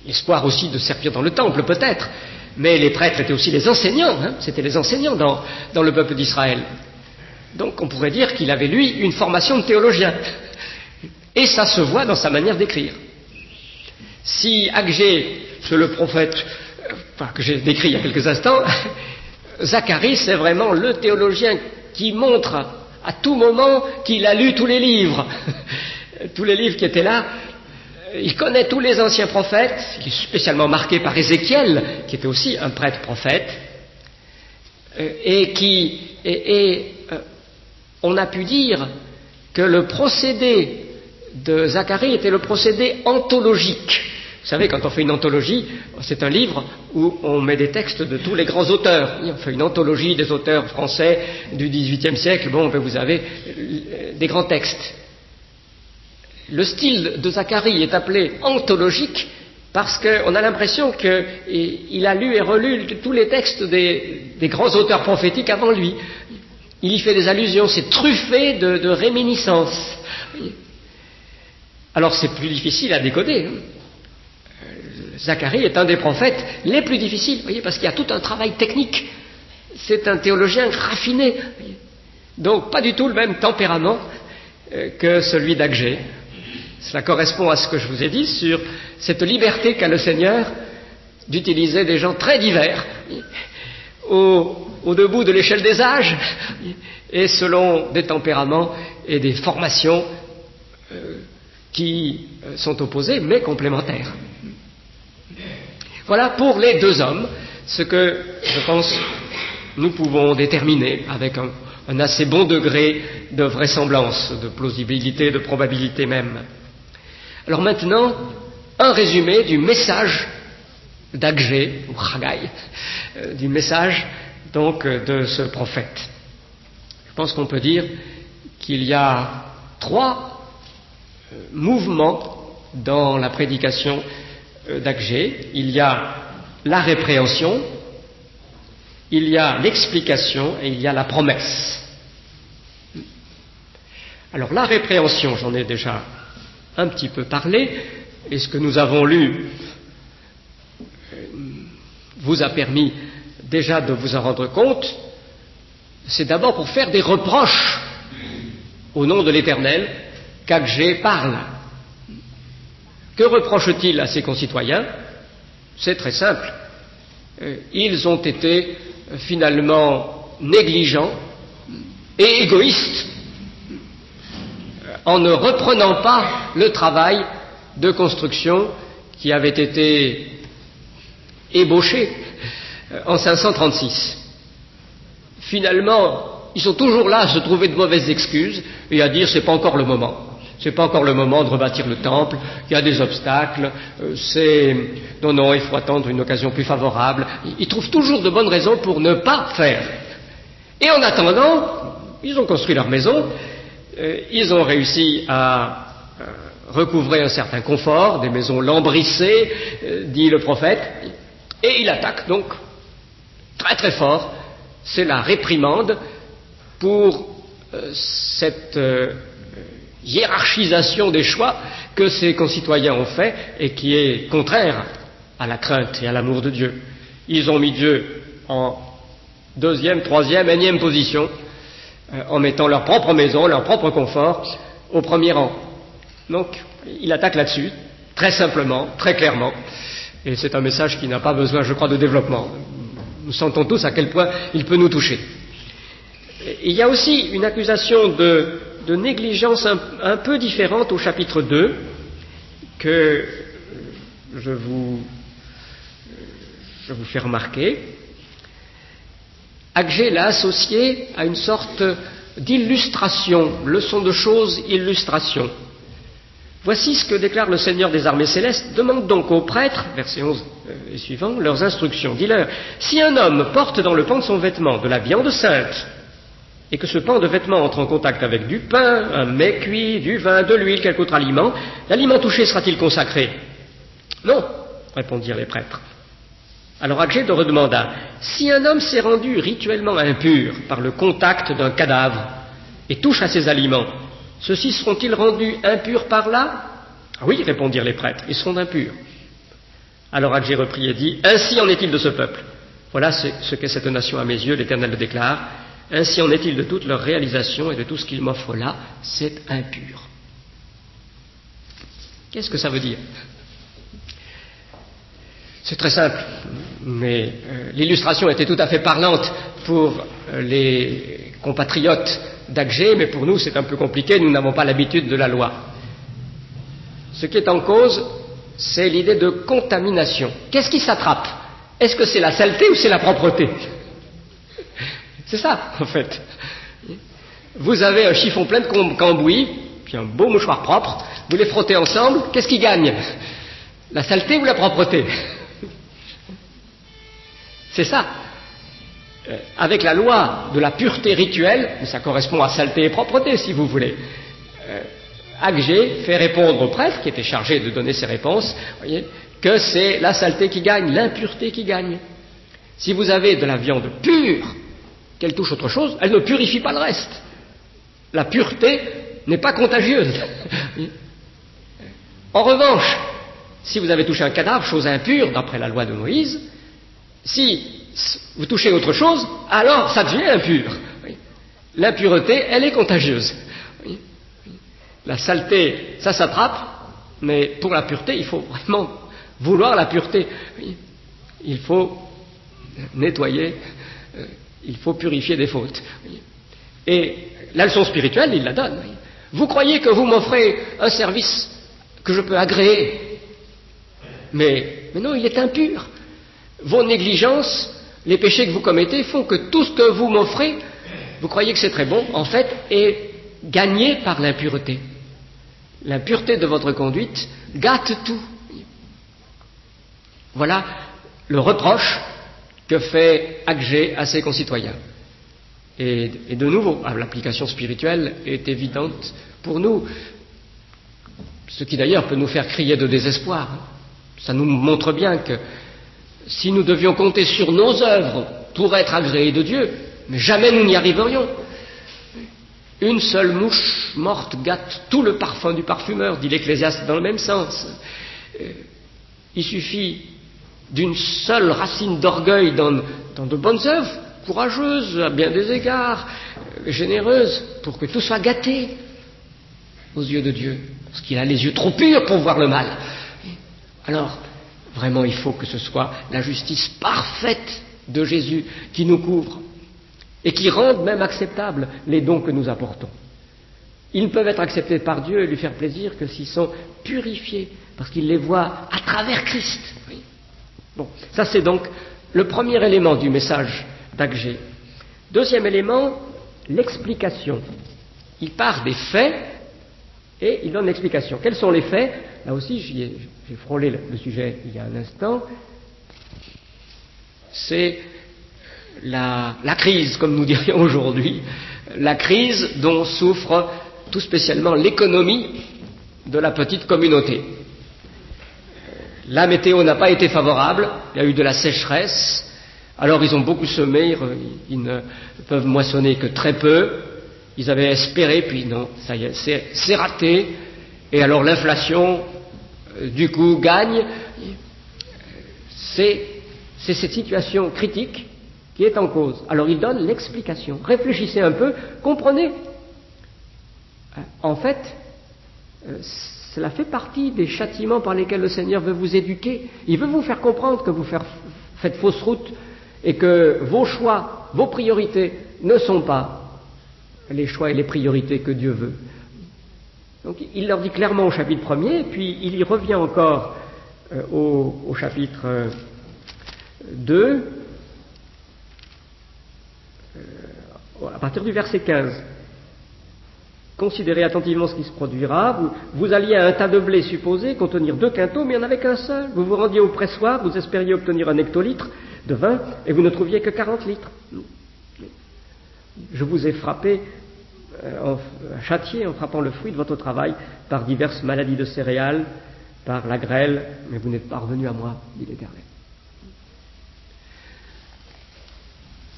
L'espoir aussi de servir dans le temple peut-être, mais les prêtres étaient aussi les enseignants, c'était les enseignants dans le peuple d'Israël. Donc on pourrait dire qu'il avait lui une formation de théologien. Et ça se voit dans sa manière d'écrire. Si Agé, c'est le prophète que j'ai décrit il y a quelques instants, Zacharie, c'est vraiment le théologien qui montre à tout moment qu'il a lu tous les livres. Tous les livres qui étaient là. Il connaît tous les anciens prophètes. Il est spécialement marqué par Ézéchiel, qui était aussi un prêtre prophète. On a pu dire que le procédé de Zacharie était le procédé anthologique. Vous savez, quand on fait une anthologie, c'est un livre où on met des textes de tous les grands auteurs. On fait une anthologie des auteurs français du XVIIIe siècle. Bon, ben vous avez des grands textes. Le style de Zacharie est appelé anthologique parce qu'on a l'impression qu'il a lu et relu tous les textes des grands auteurs prophétiques avant lui. Il y fait des allusions, c'est truffé de réminiscences. Alors c'est plus difficile à décoder. Zacharie est un des prophètes les plus difficiles, voyez, parce qu'il y a tout un travail technique. C'est un théologien raffiné. Donc pas du tout le même tempérament que celui d'Agé. Cela correspond à ce que je vous ai dit sur cette liberté qu'a le Seigneur d'utiliser des gens très divers, au debout de l'échelle des âges, et selon des tempéraments et des formations qui sont opposés mais complémentaires. Voilà pour les deux hommes ce que je pense nous pouvons déterminer avec un assez bon degré de vraisemblance, de plausibilité, de probabilité même. Alors maintenant, un résumé du message d'Agé, ou Haggai, du message donc de ce prophète. Je pense qu'on peut dire qu'il y a trois mouvements dans la prédication d'Agé. Il y a la répréhension, il y a l'explication et il y a la promesse. Alors la répréhension, j'en ai déjà un petit peu parlé, et ce que nous avons lu vous a permis déjà de vous en rendre compte. C'est d'abord pour faire des reproches au nom de l'Éternel qu'Agé parle. Que reproche-t-il à ses concitoyens? C'est très simple. Ils ont été finalement négligents et égoïstes en ne reprenant pas le travail de construction qui avait été ébauché en 536. Finalement, ils sont toujours là à se trouver de mauvaises excuses et à dire c'est pas encore le moment. C'est pas encore le moment de rebâtir le temple, il y a des obstacles, non, il faut attendre une occasion plus favorable. Ils trouvent toujours de bonnes raisons pour ne pas faire. Et en attendant, ils ont construit leur maison, ils ont réussi à recouvrer un certain confort, des maisons lambrissées, dit le prophète, et il attaque donc très très fort, c'est la réprimande pour cette hiérarchisation des choix que ses concitoyens ont fait et qui est contraire à la crainte et à l'amour de Dieu. Ils ont mis Dieu en deuxième, troisième, énième position, en mettant leur propre maison, leur propre confort au premier rang. Donc, il attaque là-dessus, très simplement, très clairement, et c'est un message qui n'a pas besoin, je crois, de développement. Nous sentons tous à quel point il peut nous toucher. Il y a aussi une accusation de négligence un peu différente au chapitre 2, que je vous fais remarquer. Agé l'a associé à une sorte d'illustration, leçon de choses, illustration. Voici ce que déclare le Seigneur des armées célestes. Demande donc aux prêtres, versets 11 et suivants, leurs instructions. Dis-leur, si un homme porte dans le pan de son vêtement de la viande sainte, et que ce pan de vêtement entre en contact avec du pain, un mets cuit, du vin, de l'huile, quelque autre aliment, l'aliment touché sera-t-il consacré? Non, répondirent les prêtres. Alors Agé leur redemanda, si un homme s'est rendu rituellement impur par le contact d'un cadavre et touche à ces aliments, ceux-ci seront-ils rendus impurs par là? Ah oui, répondirent les prêtres, ils seront impurs. Alors Agé reprit et dit, ainsi en est-il de ce peuple. Voilà ce qu'est cette nation à mes yeux, l'Éternel le déclare. Ainsi en est-il de toute leur réalisation et de tout ce qu'ils m'offrent là, c'est impur. Qu'est-ce que ça veut dire? C'est très simple, mais l'illustration était tout à fait parlante pour les compatriotes d'Agé, mais pour nous c'est un peu compliqué, nous n'avons pas l'habitude de la loi. Ce qui est en cause, c'est l'idée de contamination. Qu'est-ce qui s'attrape? Est-ce que c'est la saleté ou c'est la propreté? C'est ça, en fait. Vous avez un chiffon plein de cambouis, puis un beau mouchoir propre, vous les frottez ensemble, qu'est-ce qui gagne? La saleté ou la propreté? C'est ça. Avec la loi de la pureté rituelle, ça correspond à saleté et propreté, si vous voulez, Agé fait répondre au prêtre, qui était chargé de donner ses réponses, voyez, que c'est la saleté qui gagne, l'impureté qui gagne. Si vous avez de la viande pure, qu'elle touche autre chose, elle ne purifie pas le reste. La pureté n'est pas contagieuse. En revanche, si vous avez touché un cadavre, chose impure d'après la loi de Moïse, si vous touchez autre chose, alors ça devient impur. L'impureté, elle est contagieuse. La saleté, ça s'attrape, mais pour la pureté, il faut vraiment vouloir la pureté. Il faut nettoyer, il faut purifier des fautes. Et la leçon spirituelle, il la donne. Vous croyez que vous m'offrez un service que je peux agréer, mais non, il est impur. Vos négligences, les péchés que vous commettez font que tout ce que vous m'offrez, vous croyez que c'est très bon, en fait, est gagné par l'impureté. L'impureté de votre conduite gâte tout. Voilà le reproche que fait Agé à ses concitoyens. Et de nouveau, l'application spirituelle est évidente pour nous, ce qui d'ailleurs peut nous faire crier de désespoir. Ça nous montre bien que si nous devions compter sur nos œuvres pour être agréés de Dieu, mais jamais nous n'y arriverions. Une seule mouche morte gâte tout le parfum du parfumeur, dit l'Ecclésiaste dans le même sens. Il suffit d'une seule racine d'orgueil dans de bonnes œuvres, courageuses à bien des égards, généreuses, pour que tout soit gâté aux yeux de Dieu, parce qu'il a les yeux trop purs pour voir le mal. Alors, vraiment, il faut que ce soit la justice parfaite de Jésus qui nous couvre et qui rende même acceptables les dons que nous apportons. Ils ne peuvent être acceptés par Dieu et lui faire plaisir que s'ils sont purifiés, parce qu'il les voit à travers Christ. Oui. Bon, ça c'est donc le premier élément du message d'Agé. Deuxième élément, l'explication. Il part des faits et il donne l'explication. Quels sont les faits? Là aussi, j'ai frôlé le sujet il y a un instant. C'est la crise, comme nous dirions aujourd'hui, la crise dont souffre tout spécialement l'économie de la petite communauté. La météo n'a pas été favorable, il y a eu de la sécheresse, Alors ils ont beaucoup semé, ils ne peuvent moissonner que très peu. Ils avaient espéré, puis non, ça y est, c'est raté. Et alors l'inflation, du coup, gagne. C'est cette situation critique qui est en cause. Alors il donne l'explication. Réfléchissez un peu, comprenez. En fait, cela fait partie des châtiments par lesquels le Seigneur veut vous éduquer. Il veut vous faire comprendre que vous faites fausse route et que vos choix, vos priorités ne sont pas les choix et les priorités que Dieu veut. Donc il leur dit clairement au chapitre 1er, puis il y revient encore au chapitre 2, à partir du verset 15. Considérez attentivement ce qui se produira. Vous alliez à un tas de blé supposé contenir 2 quintaux, mais il n'y en avait qu'un seul. Vous vous rendiez au pressoir, vous espériez obtenir 1 hectolitre de vin, et vous ne trouviez que 40 litres. Je vous ai frappé, châtié en frappant le fruit de votre travail par diverses maladies de céréales, par la grêle, mais vous n'êtes pas revenu à moi, dit l'Éternel.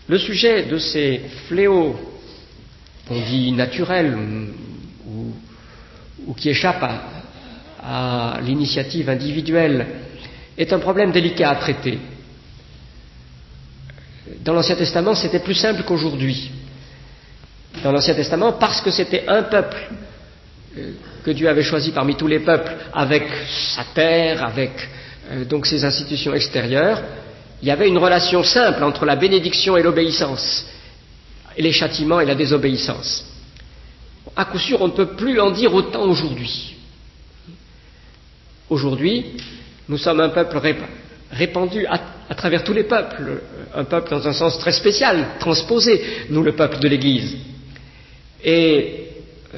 Le sujet de ces fléaux, on dit naturels, ou qui échappent à l'initiative individuelle, est un problème délicat à traiter. Dans l'Ancien Testament, c'était plus simple qu'aujourd'hui. Dans l'Ancien Testament, parce que c'était un peuple que Dieu avait choisi parmi tous les peuples, avec sa terre, avec donc ses institutions extérieures, il y avait une relation simple entre la bénédiction et l'obéissance, et les châtiments et la désobéissance. À coup sûr, on ne peut plus en dire autant aujourd'hui. Aujourd'hui, nous sommes un peuple répandu à travers tous les peuples, un peuple dans un sens très spécial, transposé, nous le peuple de l'Église. Et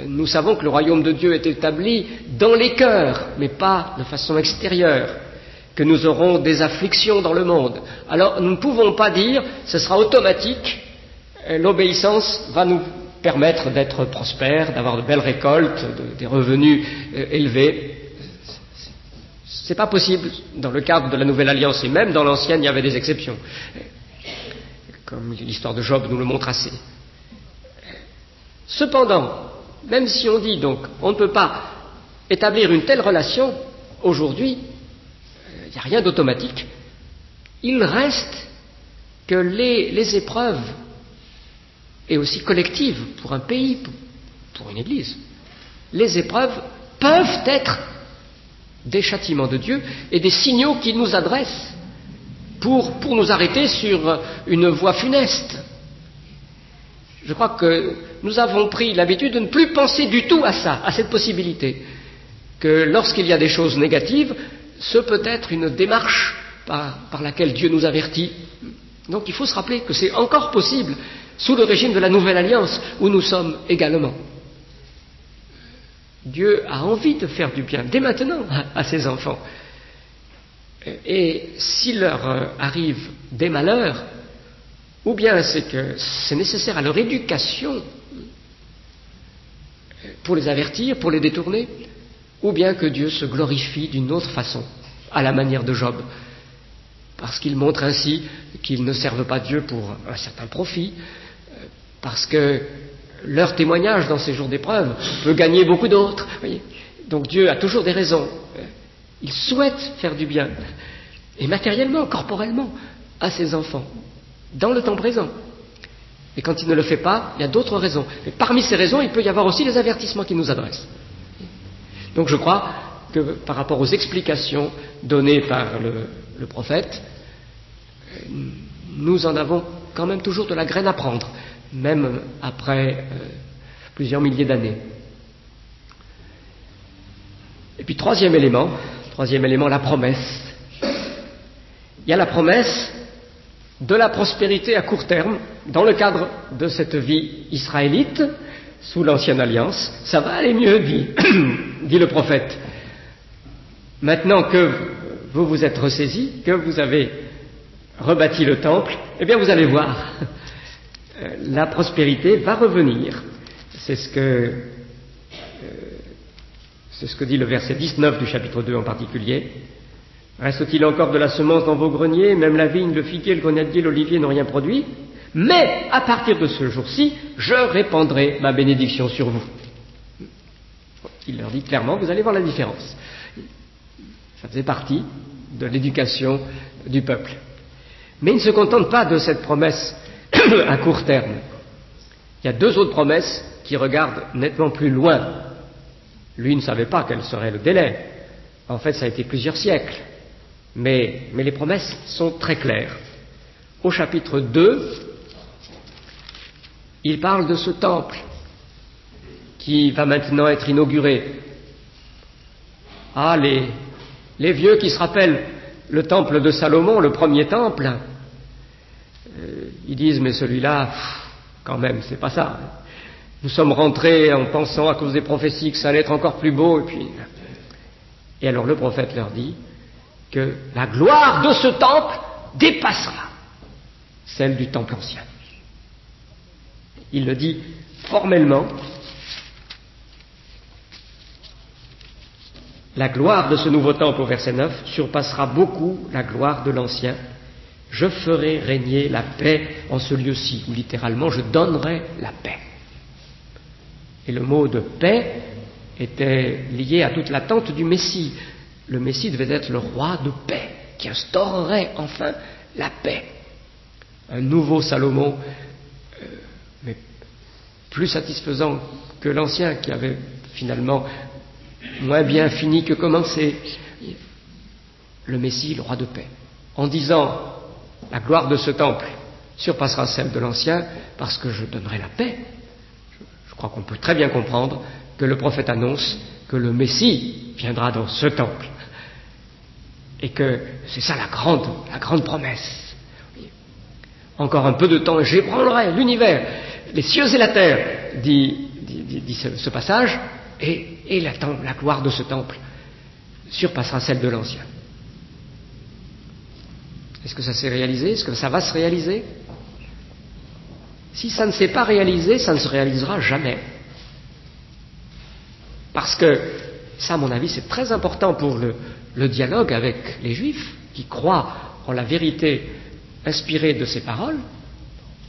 nous savons que le royaume de Dieu est établi dans les cœurs, mais pas de façon extérieure, que nous aurons des afflictions dans le monde. Alors nous ne pouvons pas dire ce sera automatique, l'obéissance va nous permettre d'être prospères, d'avoir de belles récoltes, des revenus élevés. C'est pas possible dans le cadre de la Nouvelle Alliance, et même dans l'Ancienne il y avait des exceptions, comme l'histoire de Job nous le montre assez. Cependant, même si on dit donc on ne peut pas établir une telle relation aujourd'hui, il n'y a rien d'automatique, il reste que les épreuves, et aussi collectives pour un pays, pour une Église, les épreuves peuvent être des châtiments de Dieu et des signaux qu'il nous adresse pour nous arrêter sur une voie funeste. Je crois que nous avons pris l'habitude de ne plus penser du tout à ça, à cette possibilité, que lorsqu'il y a des choses négatives, ce peut être une démarche par laquelle Dieu nous avertit. Donc il faut se rappeler que c'est encore possible sous le régime de la Nouvelle Alliance où nous sommes également. Dieu a envie de faire du bien dès maintenant à ses enfants. Et s'il leur arrive des malheurs, ou bien c'est que c'est nécessaire à leur éducation pour les avertir, pour les détourner, ou bien que Dieu se glorifie d'une autre façon, à la manière de Job, parce qu'il montre ainsi qu'ils ne servent pas Dieu pour un certain profit, parce que leur témoignage dans ces jours d'épreuve peut gagner beaucoup d'autres. Donc Dieu a toujours des raisons. Il souhaite faire du bien, et matériellement, corporellement, à ses enfants, dans le temps présent. Et quand il ne le fait pas, il y a d'autres raisons. Et parmi ces raisons, il peut y avoir aussi les avertissements qu'il nous adresse. Donc je crois que par rapport aux explications données par le prophète, nous en avons quand même toujours de la graine à prendre, même après plusieurs milliers d'années. Et puis troisième élément, la promesse. Il y a la promesse de la prospérité à court terme dans le cadre de cette vie israélite sous l'ancienne alliance. Ça va aller mieux, dit le prophète. Maintenant que vous vous êtes ressaisis, que vous avez rebâti le temple, eh bien vous allez voir, la prospérité va revenir. C'est ce que dit le verset 19 du chapitre 2 en particulier. Reste-t-il encore de la semence dans vos greniers? Même la vigne, le figuier, le grenadier, l'olivier n'ont rien produit. Mais à partir de ce jour-ci, je répandrai ma bénédiction sur vous. Il leur dit clairement, vous allez voir la différence. Ça faisait partie de l'éducation du peuple. Mais il ne se contente pas de cette promesse à court terme. Il y a deux autres promesses qui regardent nettement plus loin. Lui ne savait pas quel serait le délai. En fait, ça a été plusieurs siècles. Mais les promesses sont très claires. Au chapitre 2, il parle de ce temple qui va maintenant être inauguré. Ah, les vieux qui se rappellent le temple de Salomon, le premier temple, ils disent, mais celui-là, quand même, c'est pas ça. Nous sommes rentrés en pensant, à cause des prophéties, que ça allait être encore plus beau, et alors le prophète leur dit que la gloire de ce temple dépassera celle du temple ancien. Il le dit formellement. La gloire de ce nouveau temple, au verset 9, surpassera beaucoup la gloire de l'ancien. Je ferai régner la paix en ce lieu-ci, ou littéralement, je donnerai la paix. Et le mot de paix était lié à toute l'attente du Messie. Le Messie devait être le roi de paix, qui instaurerait enfin la paix. Un nouveau Salomon, mais plus satisfaisant que l'ancien, qui avait finalement moins bien fini que commencé. Le Messie, le roi de paix. En disant, la gloire de ce temple surpassera celle de l'ancien, parce que je donnerai la paix. Je crois qu'on peut très bien comprendre que le prophète annonce que le Messie viendra dans ce temple. Et que c'est ça la grande promesse. Encore un peu de temps, j'ébranlerai l'univers, les cieux et la terre, dit ce passage, et la gloire de ce temple surpassera celle de l'ancien. Est-ce que ça s'est réalisé? Est-ce que ça va se réaliser? Si ça ne s'est pas réalisé, ça ne se réalisera jamais. Parce que, ça à mon avis, c'est très important pour le dialogue avec les Juifs, qui croient en la vérité inspirée de ces paroles,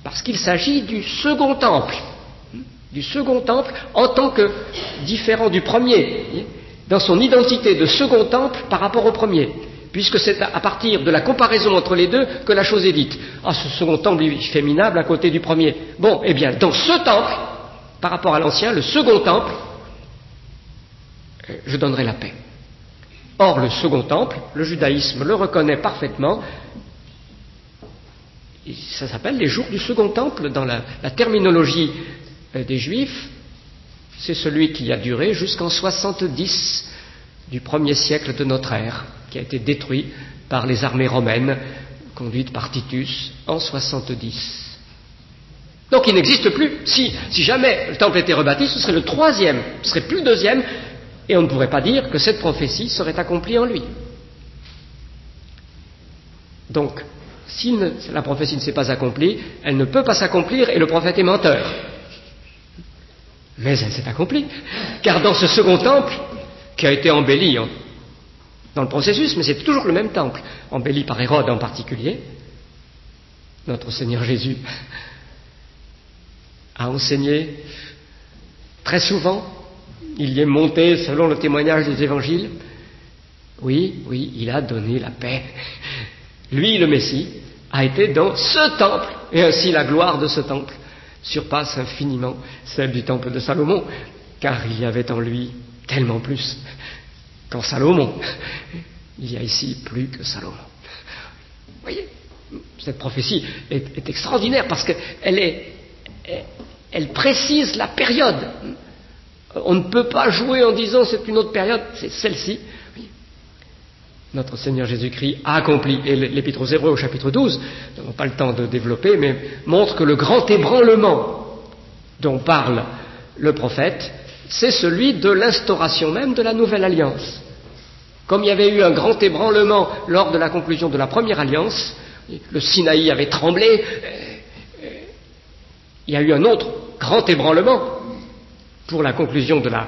parce qu'il s'agit du second temple en tant que différent du premier, dans son identité de second temple par rapport au premier, puisque c'est à partir de la comparaison entre les deux que la chose est dite. Ah, ce second temple, il fait minable à côté du premier. Bon, eh bien, dans ce temple, par rapport à l'ancien, le second temple, je donnerai la paix. Or, le second temple, le judaïsme le reconnaît parfaitement. Ça s'appelle les jours du second temple dans la terminologie des Juifs. C'est celui qui a duré jusqu'en 70 du 1er siècle de notre ère, qui a été détruit par les armées romaines conduites par Titus en 70. Donc il n'existe plus. Si jamais le temple était rebâti, ce serait le troisième, ce serait plus le deuxième, et on ne pourrait pas dire que cette prophétie serait accomplie en lui. Donc, si la prophétie ne s'est pas accomplie, elle ne peut pas s'accomplir et le prophète est menteur. Mais elle s'est accomplie, car dans ce second temple, qui a été embelli dans le processus, mais c'est toujours le même temple, embelli par Hérode en particulier, notre Seigneur Jésus a enseigné très souvent, il y est monté selon le témoignage des évangiles. Oui, il a donné la paix. Lui, le Messie, a été dans ce temple, et ainsi la gloire de ce temple surpasse infiniment celle du temple de Salomon, car il y avait en lui tellement plus qu'en Salomon. Il y a ici plus que Salomon. Vous voyez, cette prophétie est extraordinaire parce qu'elle précise la période. On ne peut pas jouer en disant c'est une autre période, c'est celle-ci. Notre Seigneur Jésus-Christ a accompli, et l'Épître aux Hébreux au chapitre 12, nous n'avons pas le temps de développer, mais montre que le grand ébranlement dont parle le prophète, c'est celui de l'instauration même de la nouvelle alliance. Comme il y avait eu un grand ébranlement lors de la conclusion de la première alliance, le Sinaï avait tremblé, il y a eu un autre grand ébranlement pour la conclusion de la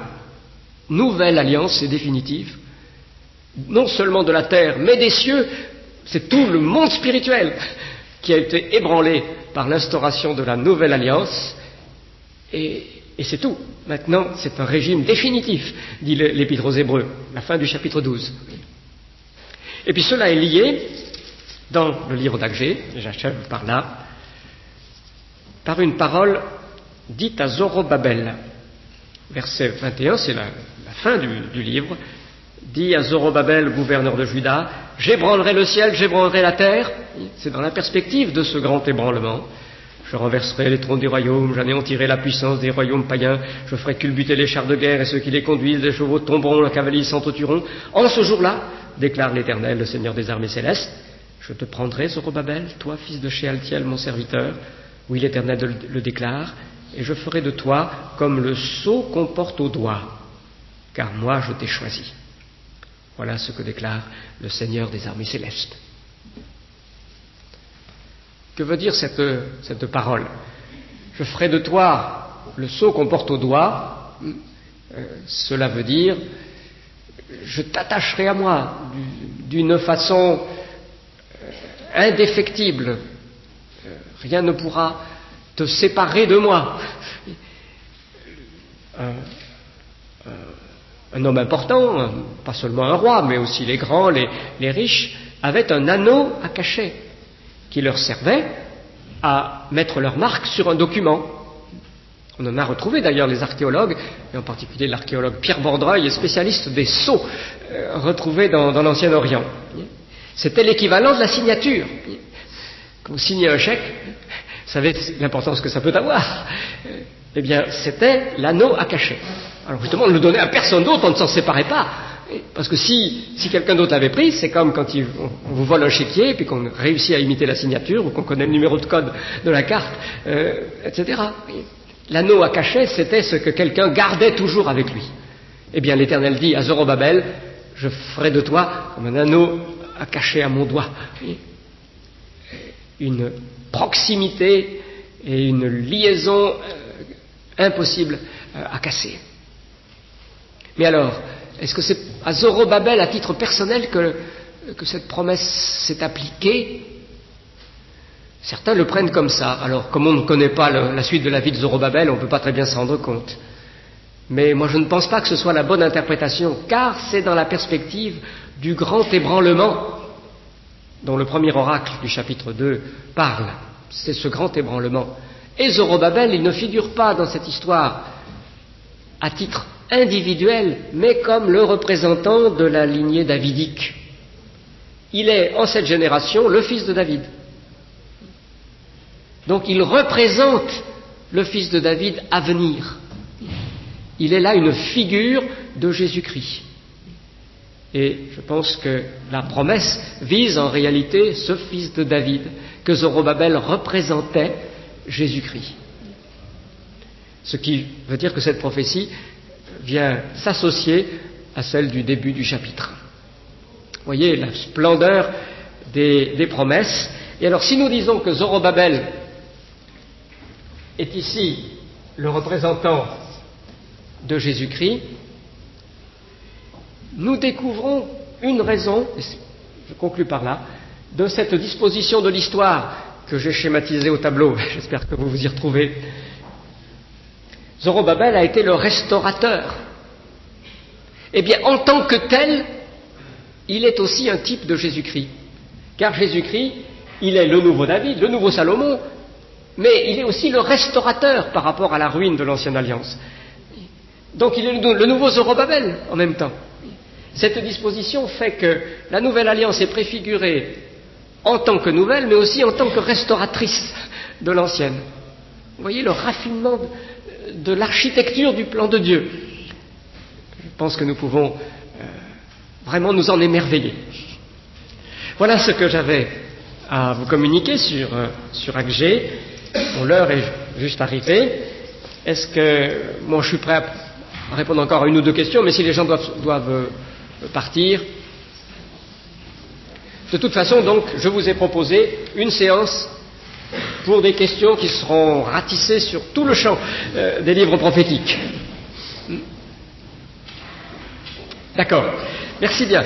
nouvelle alliance et définitive. non seulement de la terre, mais des cieux. C'est tout le monde spirituel qui a été ébranlé par l'instauration de la nouvelle alliance, et c'est tout. Maintenant, c'est un régime définitif, dit l'Épître aux Hébreux, la fin du chapitre 12. Et puis cela est lié, dans le livre d'Agé, j'achève par là, par une parole dite à Zorobabel. Verset 21, c'est la fin du livre, dit à Zorobabel, gouverneur de Juda, « J'ébranlerai le ciel, j'ébranlerai la terre ». C'est dans la perspective de ce grand ébranlement. Je renverserai les trônes des royaumes, j'anéantirai la puissance des royaumes païens, je ferai culbuter les chars de guerre et ceux qui les conduisent, les chevaux tomberont, la cavalerie s'entretueront. En ce jour-là, déclare l'Éternel, le Seigneur des armées célestes, je te prendrai, Zorobabel, toi, fils de Shealtiel, mon serviteur, oui, l'Éternel le déclare, et je ferai de toi comme le sceau qu'on porte au doigt, car moi je t'ai choisi. Voilà ce que déclare le Seigneur des armées célestes. Que veut dire cette parole? Je ferai de toi le sceau qu'on porte au doigt. Cela veut dire, je t'attacherai à moi d'une façon indéfectible. Rien ne pourra te séparer de moi. Un homme important, pas seulement un roi, mais aussi les grands, les riches, avaient un anneau à cachet qui leur servait à mettre leur marque sur un document. On en a retrouvé d'ailleurs les archéologues, et en particulier l'archéologue Pierre Bordreuil, spécialiste des sceaux retrouvés dans l'Ancien-Orient. C'était l'équivalent de la signature. Quand vous signez un chèque, vous savez l'importance que ça peut avoir. Eh bien, c'était l'anneau à cachet. Alors justement, on ne le donnait à personne d'autre, on ne s'en séparait pas. Parce que si quelqu'un d'autre l'avait pris, c'est comme quand on vous vole un chéquier, et puis qu'on réussit à imiter la signature, ou qu'on connaît le numéro de code de la carte, etc. L'anneau à cachet, c'était ce que quelqu'un gardait toujours avec lui. Eh bien, l'Éternel dit à Zorobabel, je ferai de toi comme un anneau à cachet à mon doigt. Une proximité et une liaison impossible à casser. Mais alors, est-ce que c'est à Zorobabel, à titre personnel, que cette promesse s'est appliquée? Certains le prennent comme ça. Alors, comme on ne connaît pas la suite de la vie de Zorobabel, on ne peut pas très bien s'en rendre compte. Mais moi, je ne pense pas que ce soit la bonne interprétation, car c'est dans la perspective du grand ébranlement dont le premier oracle du chapitre 2 parle. C'est ce grand ébranlement. Et Zorobabel, il ne figure pas dans cette histoire à titre individuel, mais comme le représentant de la lignée davidique. Il est, en cette génération, le fils de David. Donc il représente le fils de David à venir. Il est là une figure de Jésus-Christ. Et je pense que la promesse vise en réalité ce fils de David, que Zorobabel représentait Jésus-Christ. Ce qui veut dire que cette prophétie vient s'associer à celle du début du chapitre. Vous voyez la splendeur des promesses. Et alors si nous disons que Zorobabel est ici le représentant de Jésus-Christ, nous découvrons une raison, je conclus par là, de cette disposition de l'histoire que j'ai schématisée au tableau. J'espère que vous vous y retrouvez. Zorobabel a été le restaurateur. Eh bien, en tant que tel, il est aussi un type de Jésus-Christ. Car Jésus-Christ, il est le nouveau David, le nouveau Salomon, mais il est aussi le restaurateur par rapport à la ruine de l'Ancienne Alliance. Donc il est le nouveau Zorobabel en même temps. Cette disposition fait que la Nouvelle Alliance est préfigurée en tant que nouvelle, mais aussi en tant que restauratrice de l'Ancienne. Vous voyez le raffinement de l'architecture du plan de Dieu. Je pense que nous pouvons vraiment nous en émerveiller. Voilà ce que j'avais à vous communiquer sur Agé. Bon, l'heure est juste arrivée. Est-ce que... Moi, je suis prêt à répondre encore à une ou deux questions, mais si les gens doivent partir... De toute façon, donc, je vous ai proposé une séance pour des questions qui seront ratissées sur tout le champ des livres prophétiques. D'accord. Merci bien.